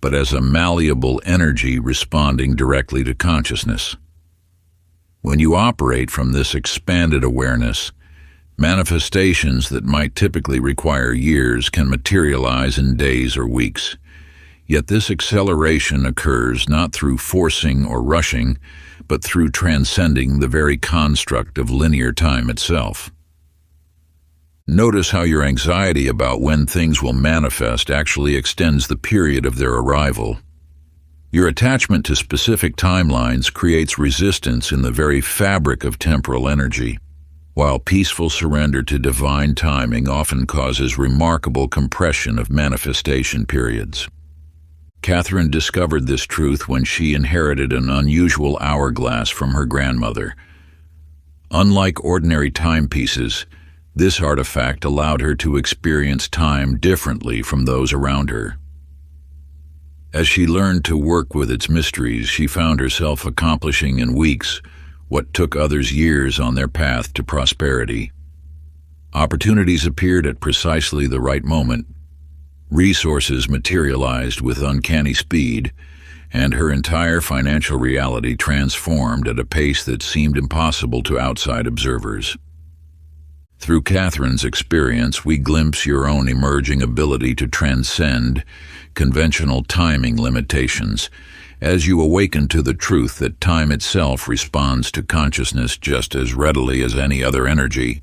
but as a malleable energy responding directly to consciousness. When you operate from this expanded awareness, manifestations that might typically require years can materialize in days or weeks. Yet this acceleration occurs not through forcing or rushing, but through transcending the very construct of linear time itself. Notice how your anxiety about when things will manifest actually extends the period of their arrival. Your attachment to specific timelines creates resistance in the very fabric of temporal energy, while peaceful surrender to divine timing often causes remarkable compression of manifestation periods. Catherine discovered this truth when she inherited an unusual hourglass from her grandmother. Unlike ordinary timepieces, this artifact allowed her to experience time differently from those around her. As she learned to work with its mysteries, she found herself accomplishing in weeks what took others years on their path to prosperity. Opportunities appeared at precisely the right moment. Resources materialized with uncanny speed, and her entire financial reality transformed at a pace that seemed impossible to outside observers. Through Catherine's experience, we glimpse your own emerging ability to transcend conventional timing limitations as you awaken to the truth that time itself responds to consciousness just as readily as any other energy.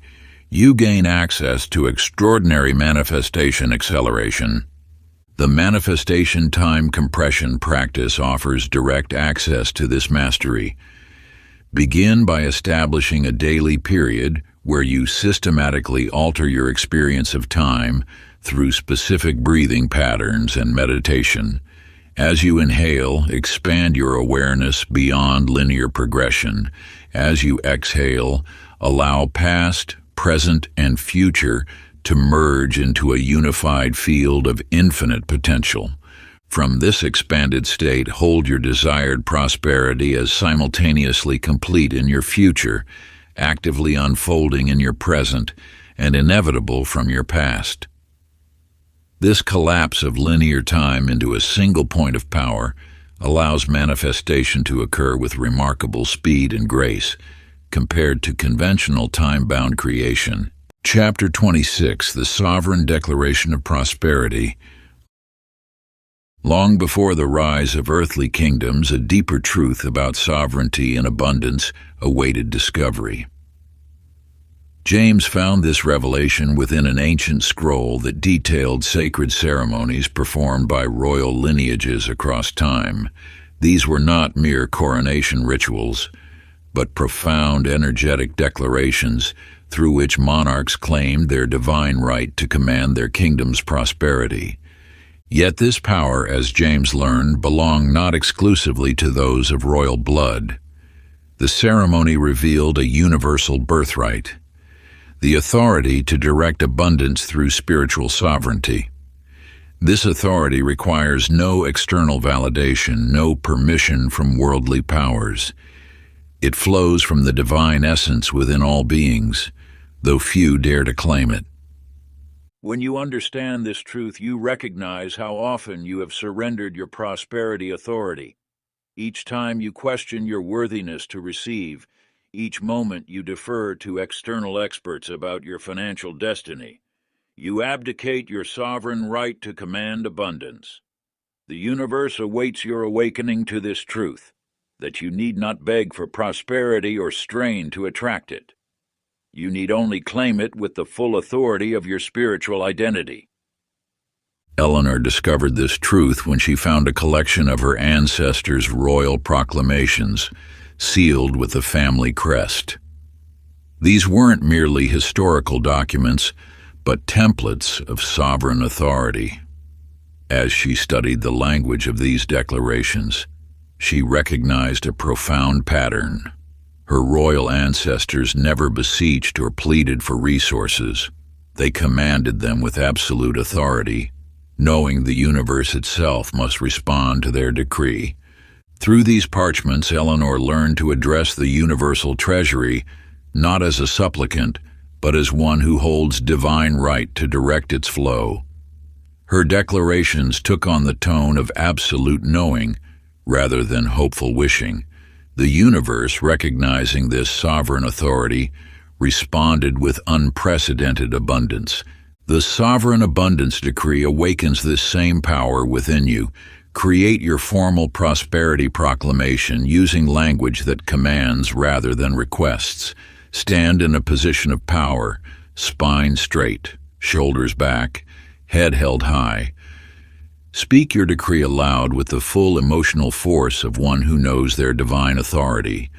You gain access to extraordinary manifestation acceleration. The manifestation time compression practice offers direct access to this mastery. Begin by establishing a daily period where you systematically alter your experience of time through specific breathing patterns and meditation. As you inhale, expand your awareness beyond linear progression. As you exhale, allow past, present, and future to merge into a unified field of infinite potential. From this expanded state, hold your desired prosperity as simultaneously complete in your future, actively unfolding in your present, and inevitable from your past. This collapse of linear time into a single point of power allows manifestation to occur with remarkable speed and grace, compared to conventional time-bound creation. Chapter 26, The Sovereign Declaration of Prosperity. Long before the rise of earthly kingdoms, a deeper truth about sovereignty and abundance awaited discovery. James found this revelation within an ancient scroll that detailed sacred ceremonies performed by royal lineages across time. These were not mere coronation rituals, but profound energetic declarations through which monarchs claimed their divine right to command their kingdom's prosperity. Yet this power, as James learned, belonged not exclusively to those of royal blood. The ceremony revealed a universal birthright, the authority to direct abundance through spiritual sovereignty. This authority requires no external validation, no permission from worldly powers. It flows from the divine essence within all beings, though few dare to claim it. When you understand this truth, you recognize how often you have surrendered your prosperity authority. Each time you question your worthiness to receive, each moment you defer to external experts about your financial destiny, you abdicate your sovereign right to command abundance. The universe awaits your awakening to this truth, that you need not beg for prosperity or strain to attract it. You need only claim it with the full authority of your spiritual identity. Eleanor discovered this truth when she found a collection of her ancestors' royal proclamations, sealed with the family crest. These weren't merely historical documents, but templates of sovereign authority. As she studied the language of these declarations, she recognized a profound pattern. Her royal ancestors never beseeched or pleaded for resources. They commanded them with absolute authority, knowing the universe itself must respond to their decree. Through these parchments, Eleanor learned to address the universal treasury not as a supplicant, but as one who holds divine right to direct its flow. Her declarations took on the tone of absolute knowing rather than hopeful wishing. The universe, recognizing this sovereign authority, responded with unprecedented abundance. The sovereign abundance decree awakens this same power within you, Create your formal prosperity proclamation using language that commands rather than requests. Stand in a position of power, spine straight, shoulders back, head held high. Speak your decree aloud with the full emotional force of one who knows their divine authority.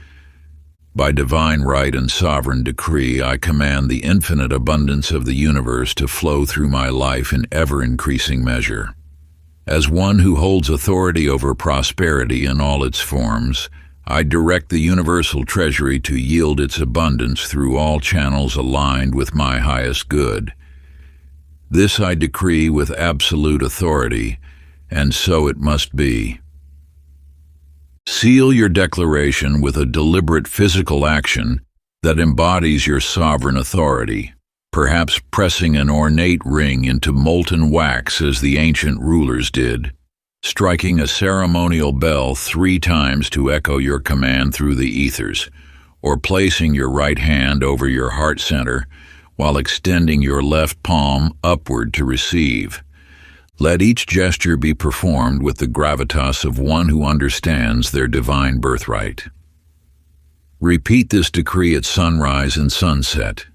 By divine right and sovereign decree, I command the infinite abundance of the universe to flow through my life in ever-increasing measure. As one who holds authority over prosperity in all its forms, I direct the universal treasury to yield its abundance through all channels aligned with my highest good. This I decree with absolute authority, and so it must be. Seal your declaration with a deliberate physical action that embodies your sovereign authority, perhaps pressing an ornate ring into molten wax as the ancient rulers did, striking a ceremonial bell 3 times to echo your command through the ethers, or placing your right hand over your heart center while extending your left palm upward to receive. Let each gesture be performed with the gravitas of one who understands their divine birthright. Repeat this decree at sunrise and sunset,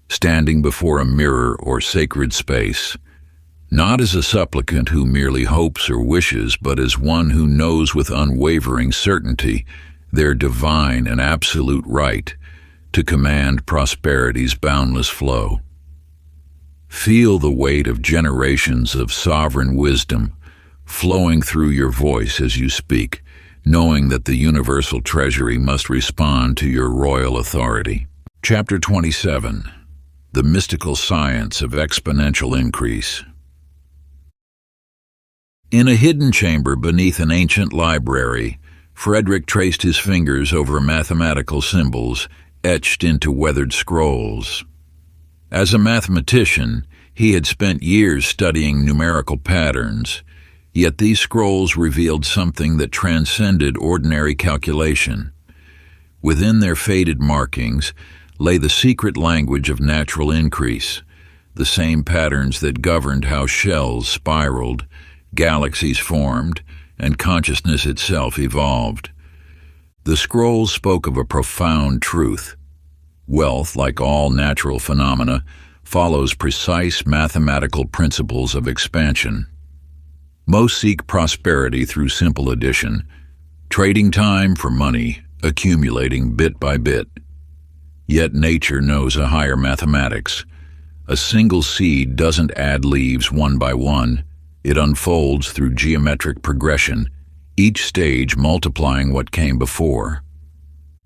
standing before a mirror or sacred space, not as a supplicant who merely hopes or wishes, but as one who knows with unwavering certainty their divine and absolute right to command prosperity's boundless flow. Feel the weight of generations of sovereign wisdom flowing through your voice as you speak, knowing that the universal treasury must respond to your royal authority. Chapter 27. The Mystical Science of Exponential Increase. In a hidden chamber beneath an ancient library, Frederick traced his fingers over mathematical symbols etched into weathered scrolls. As a mathematician, he had spent years studying numerical patterns, yet these scrolls revealed something that transcended ordinary calculation. Within their faded markings lay the secret language of natural increase, the same patterns that governed how shells spiraled, galaxies formed, and consciousness itself evolved. The scrolls spoke of a profound truth. Wealth, like all natural phenomena, follows precise mathematical principles of expansion. Most seek prosperity through simple addition, trading time for money, accumulating bit by bit. Yet nature knows a higher mathematics. A single seed doesn't add leaves one by one. It unfolds through geometric progression, each stage multiplying what came before.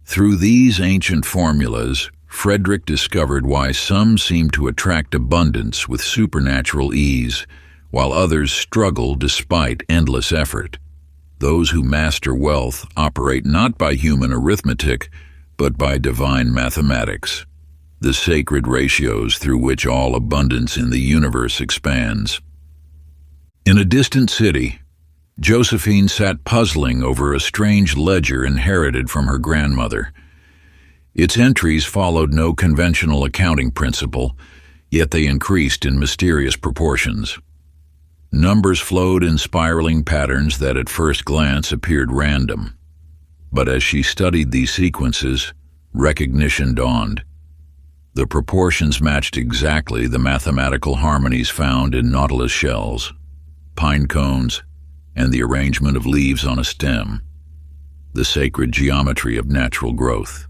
Through these ancient formulas, Frederick discovered why some seem to attract abundance with supernatural ease, while others struggle despite endless effort. Those who master wealth operate not by human arithmetic, but by divine mathematics, the sacred ratios through which all abundance in the universe expands. In a distant city, Josephine sat puzzling over a strange ledger inherited from her grandmother. Its entries followed no conventional accounting principle, yet they increased in mysterious proportions. Numbers flowed in spiraling patterns that at first glance appeared random. But as she studied these sequences, recognition dawned. The proportions matched exactly the mathematical harmonies found in nautilus shells, pine cones, and the arrangement of leaves on a stem, the sacred geometry of natural growth.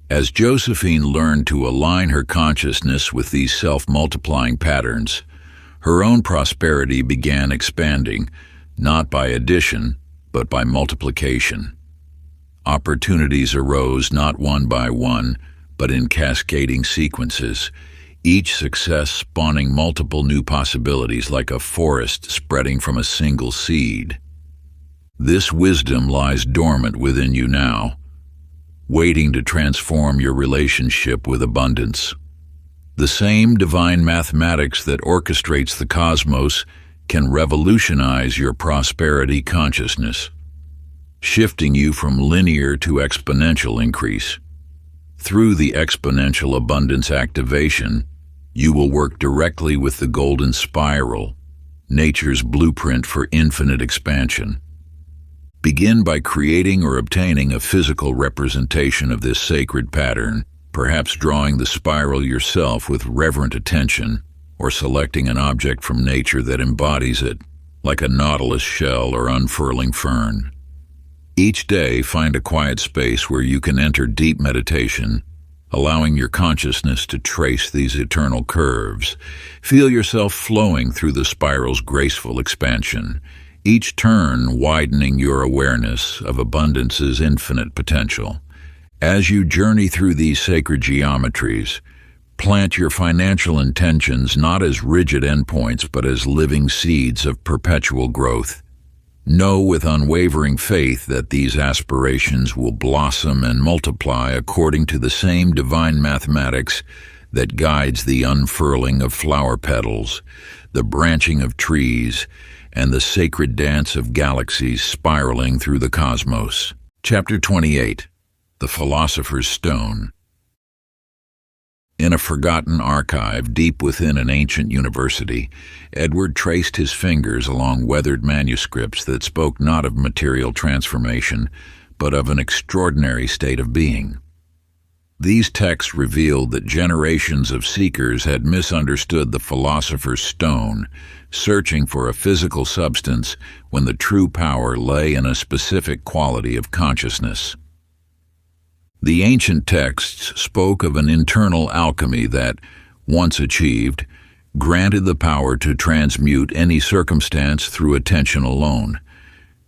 As Josephine learned to align her consciousness with these self-multiplying patterns, her own prosperity began expanding, not by addition, but by multiplication. Opportunities arose not one by one, but in cascading sequences, each success spawning multiple new possibilities like a forest spreading from a single seed. This wisdom lies dormant within you now, waiting to transform your relationship with abundance. The same divine mathematics that orchestrates the cosmos can revolutionize your prosperity consciousness, shifting you from linear to exponential increase. Through the exponential abundance activation, you will work directly with the golden spiral, nature's blueprint for infinite expansion. Begin by creating or obtaining a physical representation of this sacred pattern, perhaps drawing the spiral yourself with reverent attention, or selecting an object from nature that embodies it, like a nautilus shell or unfurling fern. Each day, find a quiet space where you can enter deep meditation, allowing your consciousness to trace these eternal curves. Feel yourself flowing through the spiral's graceful expansion, each turn widening your awareness of abundance's infinite potential. As you journey through these sacred geometries, plant your financial intentions not as rigid endpoints but as living seeds of perpetual growth. Know with unwavering faith that these aspirations will blossom and multiply according to the same divine mathematics that guides the unfurling of flower petals, the branching of trees, and the sacred dance of galaxies spiraling through the cosmos. Chapter 28. The Philosopher's Stone. In a forgotten archive deep within an ancient university, Edward traced his fingers along weathered manuscripts that spoke not of material transformation, but of an extraordinary state of being. These texts revealed that generations of seekers had misunderstood the philosopher's stone, searching for a physical substance when the true power lay in a specific quality of consciousness. The ancient texts spoke of an internal alchemy that, once achieved, granted the power to transmute any circumstance through attention alone.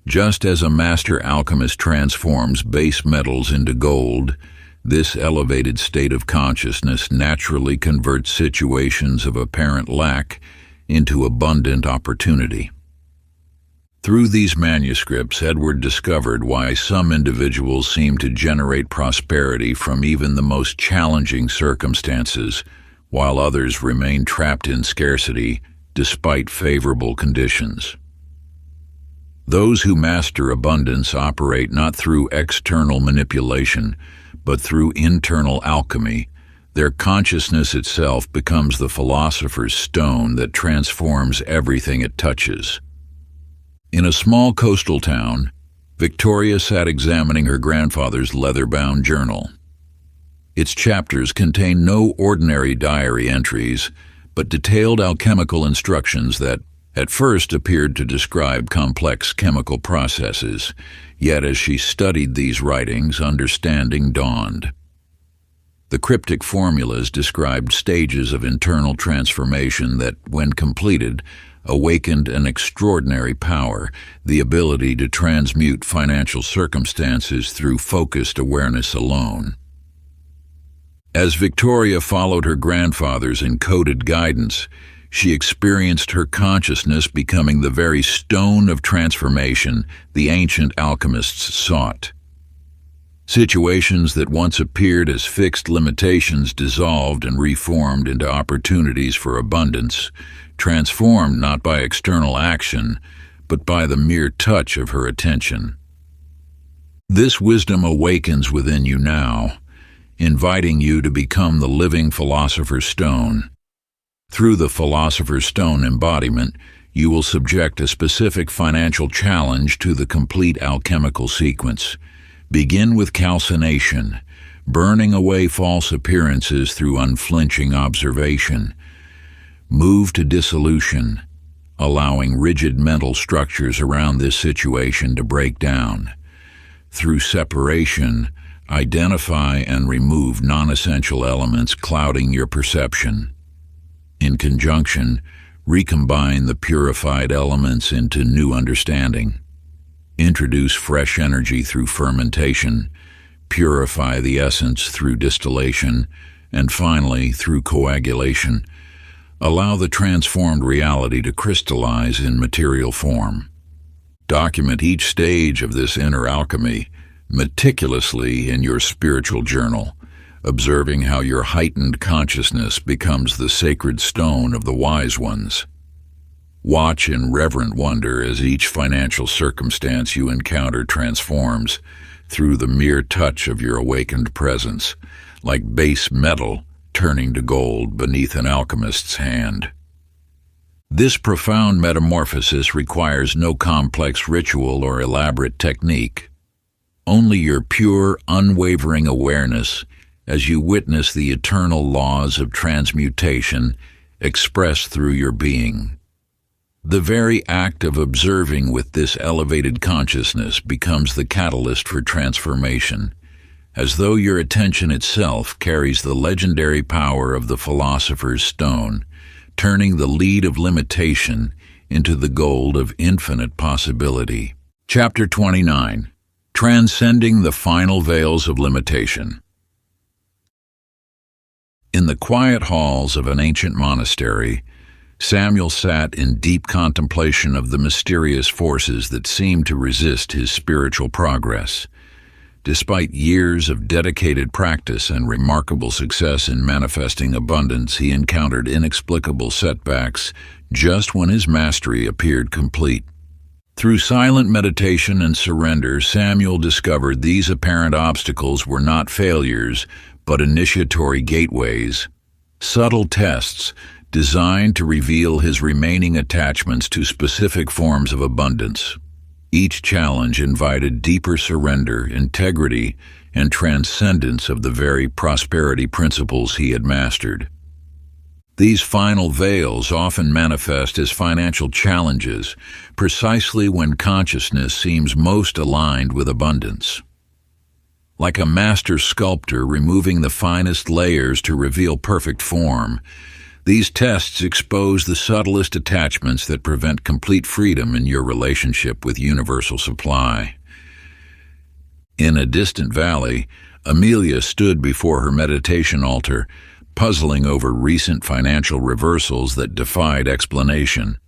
Just as a master alchemist transforms base metals into gold, this elevated state of consciousness naturally converts situations of apparent lack into abundant opportunity. Through these manuscripts, Edward discovered why some individuals seem to generate prosperity from even the most challenging circumstances, while others remain trapped in scarcity despite favorable conditions. Those who master abundance operate not through external manipulation, but through internal alchemy. Their consciousness itself becomes the philosopher's stone that transforms everything it touches. In a small coastal town, Victoria sat examining her grandfather's leather-bound journal. Its chapters contained no ordinary diary entries, but detailed alchemical instructions that, at first, appeared to describe complex chemical processes. Yet as she studied these writings, understanding dawned. The cryptic formulas described stages of internal transformation that, when completed, awakened an extraordinary power, the ability to transmute financial circumstances through focused awareness alone. As Victoria followed her grandfather's encoded guidance, she experienced her consciousness becoming the very stone of transformation the ancient alchemists sought. Situations that once appeared as fixed limitations dissolved and reformed into opportunities for abundance, transformed not by external action, but by the mere touch of her attention. This wisdom awakens within you now, inviting you to become the living philosopher's stone. Through the philosopher's stone embodiment, you will subject a specific financial challenge to the complete alchemical sequence. Begin with calcination, burning away false appearances through unflinching observation. Move to dissolution, allowing rigid mental structures around this situation to break down. Through separation, identify and remove non-essential elements clouding your perception. In conjunction, recombine the purified elements into new understanding. Introduce fresh energy through fermentation, purify the essence through distillation, and finally, through coagulation, allow the transformed reality to crystallize in material form. Document each stage of this inner alchemy meticulously in your spiritual journal, observing how your heightened consciousness becomes the sacred stone of the wise ones. Watch in reverent wonder as each financial circumstance you encounter transforms through the mere touch of your awakened presence, like base metal turning to gold beneath an alchemist's hand. This profound metamorphosis requires no complex ritual or elaborate technique, only your pure, unwavering awareness as you witness the eternal laws of transmutation expressed through your being. The very act of observing with this elevated consciousness becomes the catalyst for transformation, as though your attention itself carries the legendary power of the philosopher's stone, turning the lead of limitation into the gold of infinite possibility. Chapter 29. Transcending the Final Veils of Limitation. In the quiet halls of an ancient monastery, Samuel sat in deep contemplation of the mysterious forces that seemed to resist his spiritual progress. Despite years of dedicated practice and remarkable success in manifesting abundance, he encountered inexplicable setbacks just when his mastery appeared complete. Through silent meditation and surrender, Samuel discovered these apparent obstacles were not failures, but initiatory gateways, subtle tests designed to reveal his remaining attachments to specific forms of abundance. Each challenge invited deeper surrender, integrity, and transcendence of the very prosperity principles he had mastered. These final veils often manifest as financial challenges, precisely when consciousness seems most aligned with abundance. Like a master sculptor removing the finest layers to reveal perfect form, these tests expose the subtlest attachments that prevent complete freedom in your relationship with universal supply. In a distant valley, Amelia stood before her meditation altar, puzzling over recent financial reversals that defied explanation.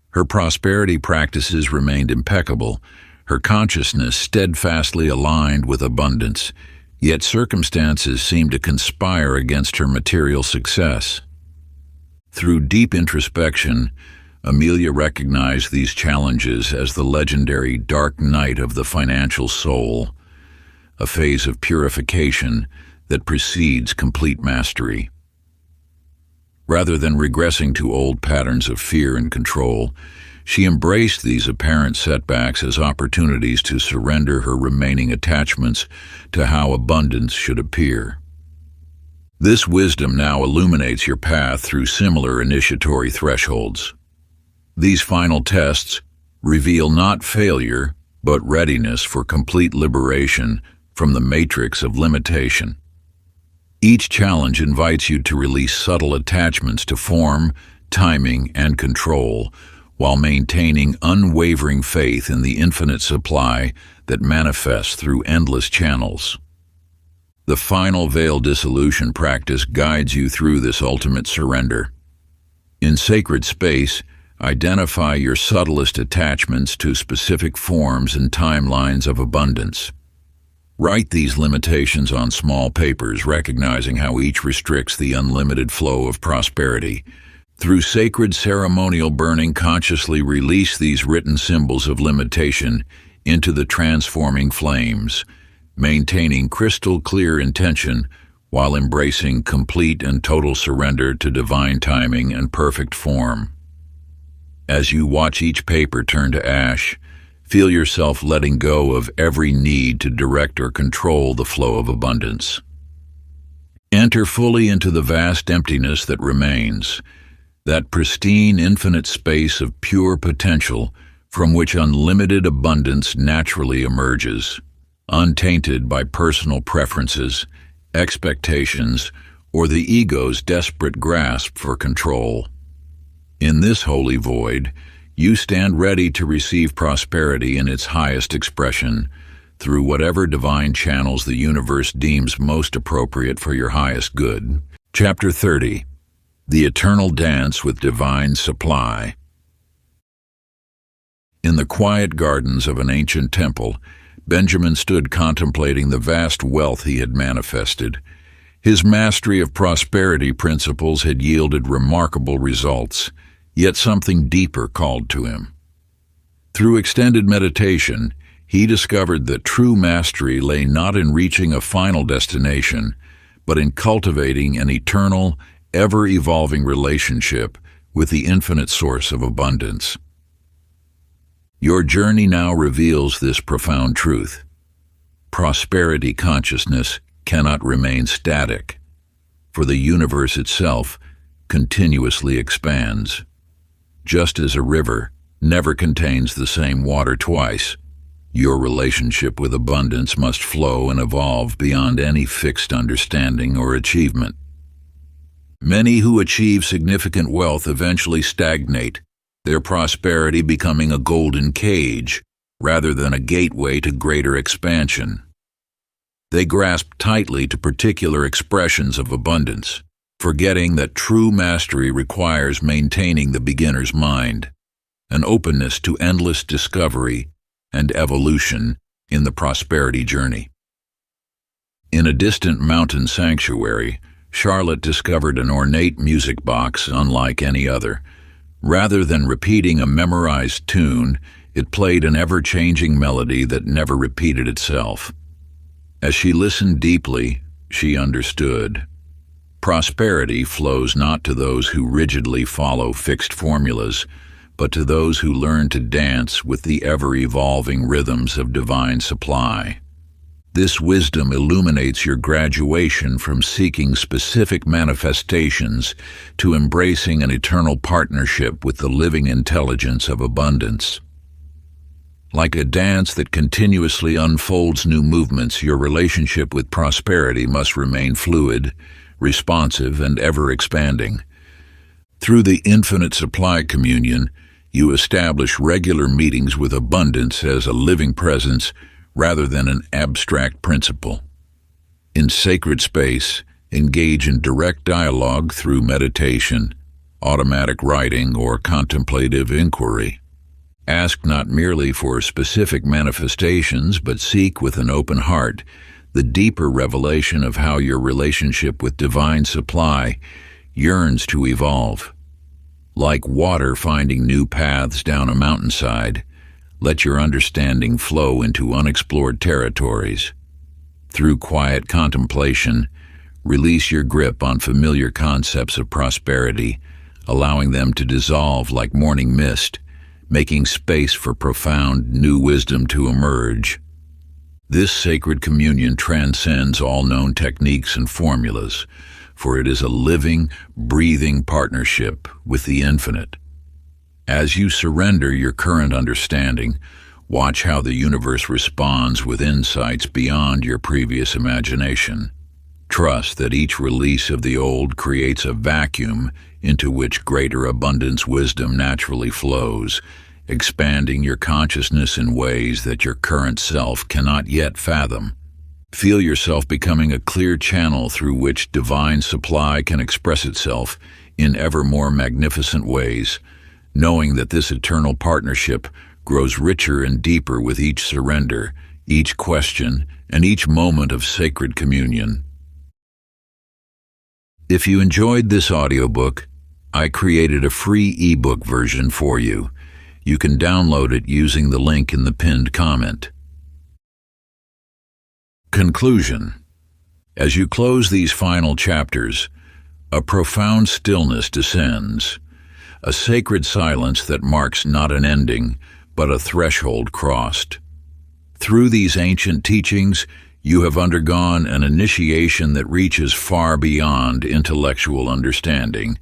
Her prosperity practices remained impeccable, her consciousness steadfastly aligned with abundance, yet circumstances seemed to conspire against her material success. Through deep introspection, Amelia recognized these challenges as the legendary dark night of the financial soul, a phase of purification that precedes complete mastery. Rather than regressing to old patterns of fear and control, she embraced these apparent setbacks as opportunities to surrender her remaining attachments to how abundance should appear. This wisdom now illuminates your path through similar initiatory thresholds. These final tests reveal not failure, but readiness for complete liberation from the matrix of limitation. Each challenge invites you to release subtle attachments to form, timing, and control, while maintaining unwavering faith in the infinite supply that manifests through endless channels. The final veil dissolution practice guides you through this ultimate surrender. In sacred space, identify your subtlest attachments to specific forms and timelines of abundance. Write these limitations on small papers, recognizing how each restricts the unlimited flow of prosperity. Through sacred ceremonial burning, consciously release these written symbols of limitation into the transforming flames, maintaining crystal clear intention while embracing complete and total surrender to divine timing and perfect form. As you watch each paper turn to ash, feel yourself letting go of every need to direct or control the flow of abundance. Enter fully into the vast emptiness that remains, that pristine, infinite space of pure potential from which unlimited abundance naturally emerges, untainted by personal preferences, expectations, or the ego's desperate grasp for control. In this holy void, you stand ready to receive prosperity in its highest expression through whatever divine channels the universe deems most appropriate for your highest good. Chapter 30. The Eternal Dance with Divine Supply. In the quiet gardens of an ancient temple, Benjamin stood contemplating the vast wealth he had manifested. His mastery of prosperity principles had yielded remarkable results, yet something deeper called to him. Through extended meditation, he discovered that true mastery lay not in reaching a final destination, but in cultivating an eternal, ever-evolving relationship with the infinite source of abundance. Your journey now reveals this profound truth. Prosperity consciousness cannot remain static, for the universe itself continuously expands. Just as a river never contains the same water twice, your relationship with abundance must flow and evolve beyond any fixed understanding or achievement. Many who achieve significant wealth eventually stagnate, their prosperity becoming a golden cage rather than a gateway to greater expansion. They grasp tightly to particular expressions of abundance, forgetting that true mastery requires maintaining the beginner's mind, an openness to endless discovery and evolution in the prosperity journey. In a distant mountain sanctuary, Charlotte discovered an ornate music box unlike any other. Rather than repeating a memorized tune, it played an ever-changing melody that never repeated itself. As she listened deeply, she understood. Prosperity flows not to those who rigidly follow fixed formulas, but to those who learn to dance with the ever-evolving rhythms of divine supply. This wisdom illuminates your graduation from seeking specific manifestations to embracing an eternal partnership with the living intelligence of abundance. Like a dance that continuously unfolds new movements, your relationship with prosperity must remain fluid, responsive, and ever-expanding. Through the infinite supply communion, you establish regular meetings with abundance as a living presence rather than an abstract principle. In sacred space, engage in direct dialogue through meditation, automatic writing, or contemplative inquiry. Ask not merely for specific manifestations, but seek with an open heart the deeper revelation of how your relationship with divine supply yearns to evolve. Like water finding new paths down a mountainside, let your understanding flow into unexplored territories. Through quiet contemplation, release your grip on familiar concepts of prosperity, allowing them to dissolve like morning mist, making space for profound new wisdom to emerge. This sacred communion transcends all known techniques and formulas, for it is a living, breathing partnership with the infinite. As you surrender your current understanding, watch how the universe responds with insights beyond your previous imagination. Trust that each release of the old creates a vacuum into which greater abundance wisdom naturally flows, expanding your consciousness in ways that your current self cannot yet fathom. Feel yourself becoming a clear channel through which divine supply can express itself in ever more magnificent ways, knowing that this eternal partnership grows richer and deeper with each surrender, each question, and each moment of sacred communion. If you enjoyed this audiobook, I created a free ebook version for you. You can download it using the link in the pinned comment. Conclusion. As you close these final chapters, a profound stillness descends, a sacred silence that marks not an ending, but a threshold crossed. Through these ancient teachings, you have undergone an initiation that reaches far beyond intellectual understanding.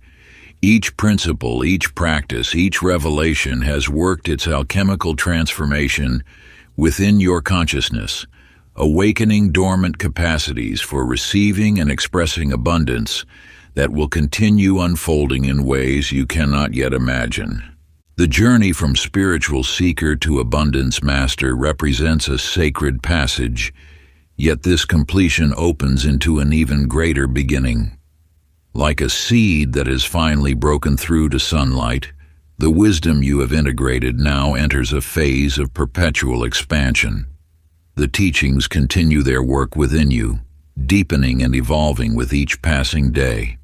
Each principle, each practice, each revelation has worked its alchemical transformation within your consciousness, awakening dormant capacities for receiving and expressing abundance that will continue unfolding in ways you cannot yet imagine. The journey from spiritual seeker to abundance master represents a sacred passage, yet this completion opens into an even greater beginning. Like a seed that is finally broken through to sunlight, the wisdom you have integrated now enters a phase of perpetual expansion. The teachings continue their work within you, deepening and evolving with each passing day.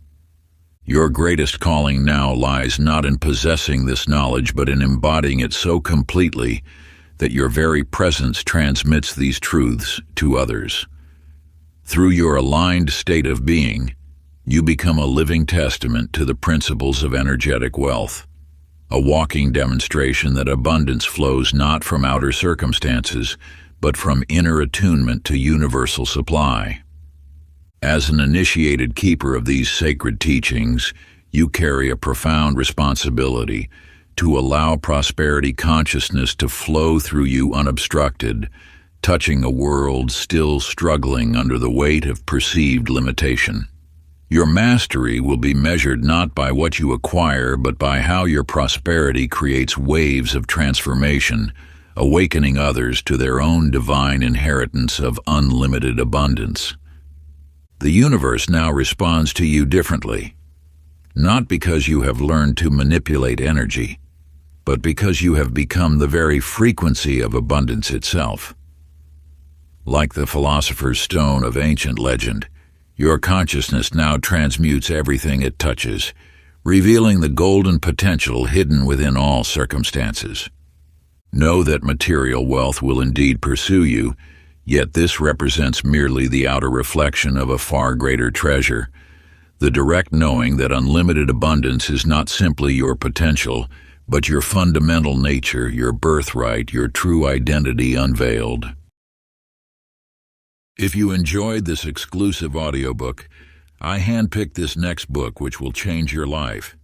Your greatest calling now lies not in possessing this knowledge, but in embodying it so completely that your very presence transmits these truths to others. Through your aligned state of being, You become a living testament to the principles of energetic wealth, a walking demonstration that abundance flows not from outer circumstances, but from inner attunement to universal supply. As an initiated keeper of these sacred teachings, you carry a profound responsibility to allow prosperity consciousness to flow through you unobstructed, touching a world still struggling under the weight of perceived limitation. Your mastery will be measured not by what you acquire, but by how your prosperity creates waves of transformation, awakening others to their own divine inheritance of unlimited abundance. The universe now responds to you differently, not because you have learned to manipulate energy, but because you have become the very frequency of abundance itself. Like the philosopher's stone of ancient legend, your consciousness now transmutes everything it touches, revealing the golden potential hidden within all circumstances. Know that material wealth will indeed pursue you, yet this represents merely the outer reflection of a far greater treasure, the direct knowing that unlimited abundance is not simply your potential, but your fundamental nature, your birthright, your true identity unveiled. If you enjoyed this exclusive audiobook, I handpicked this next book which will change your life.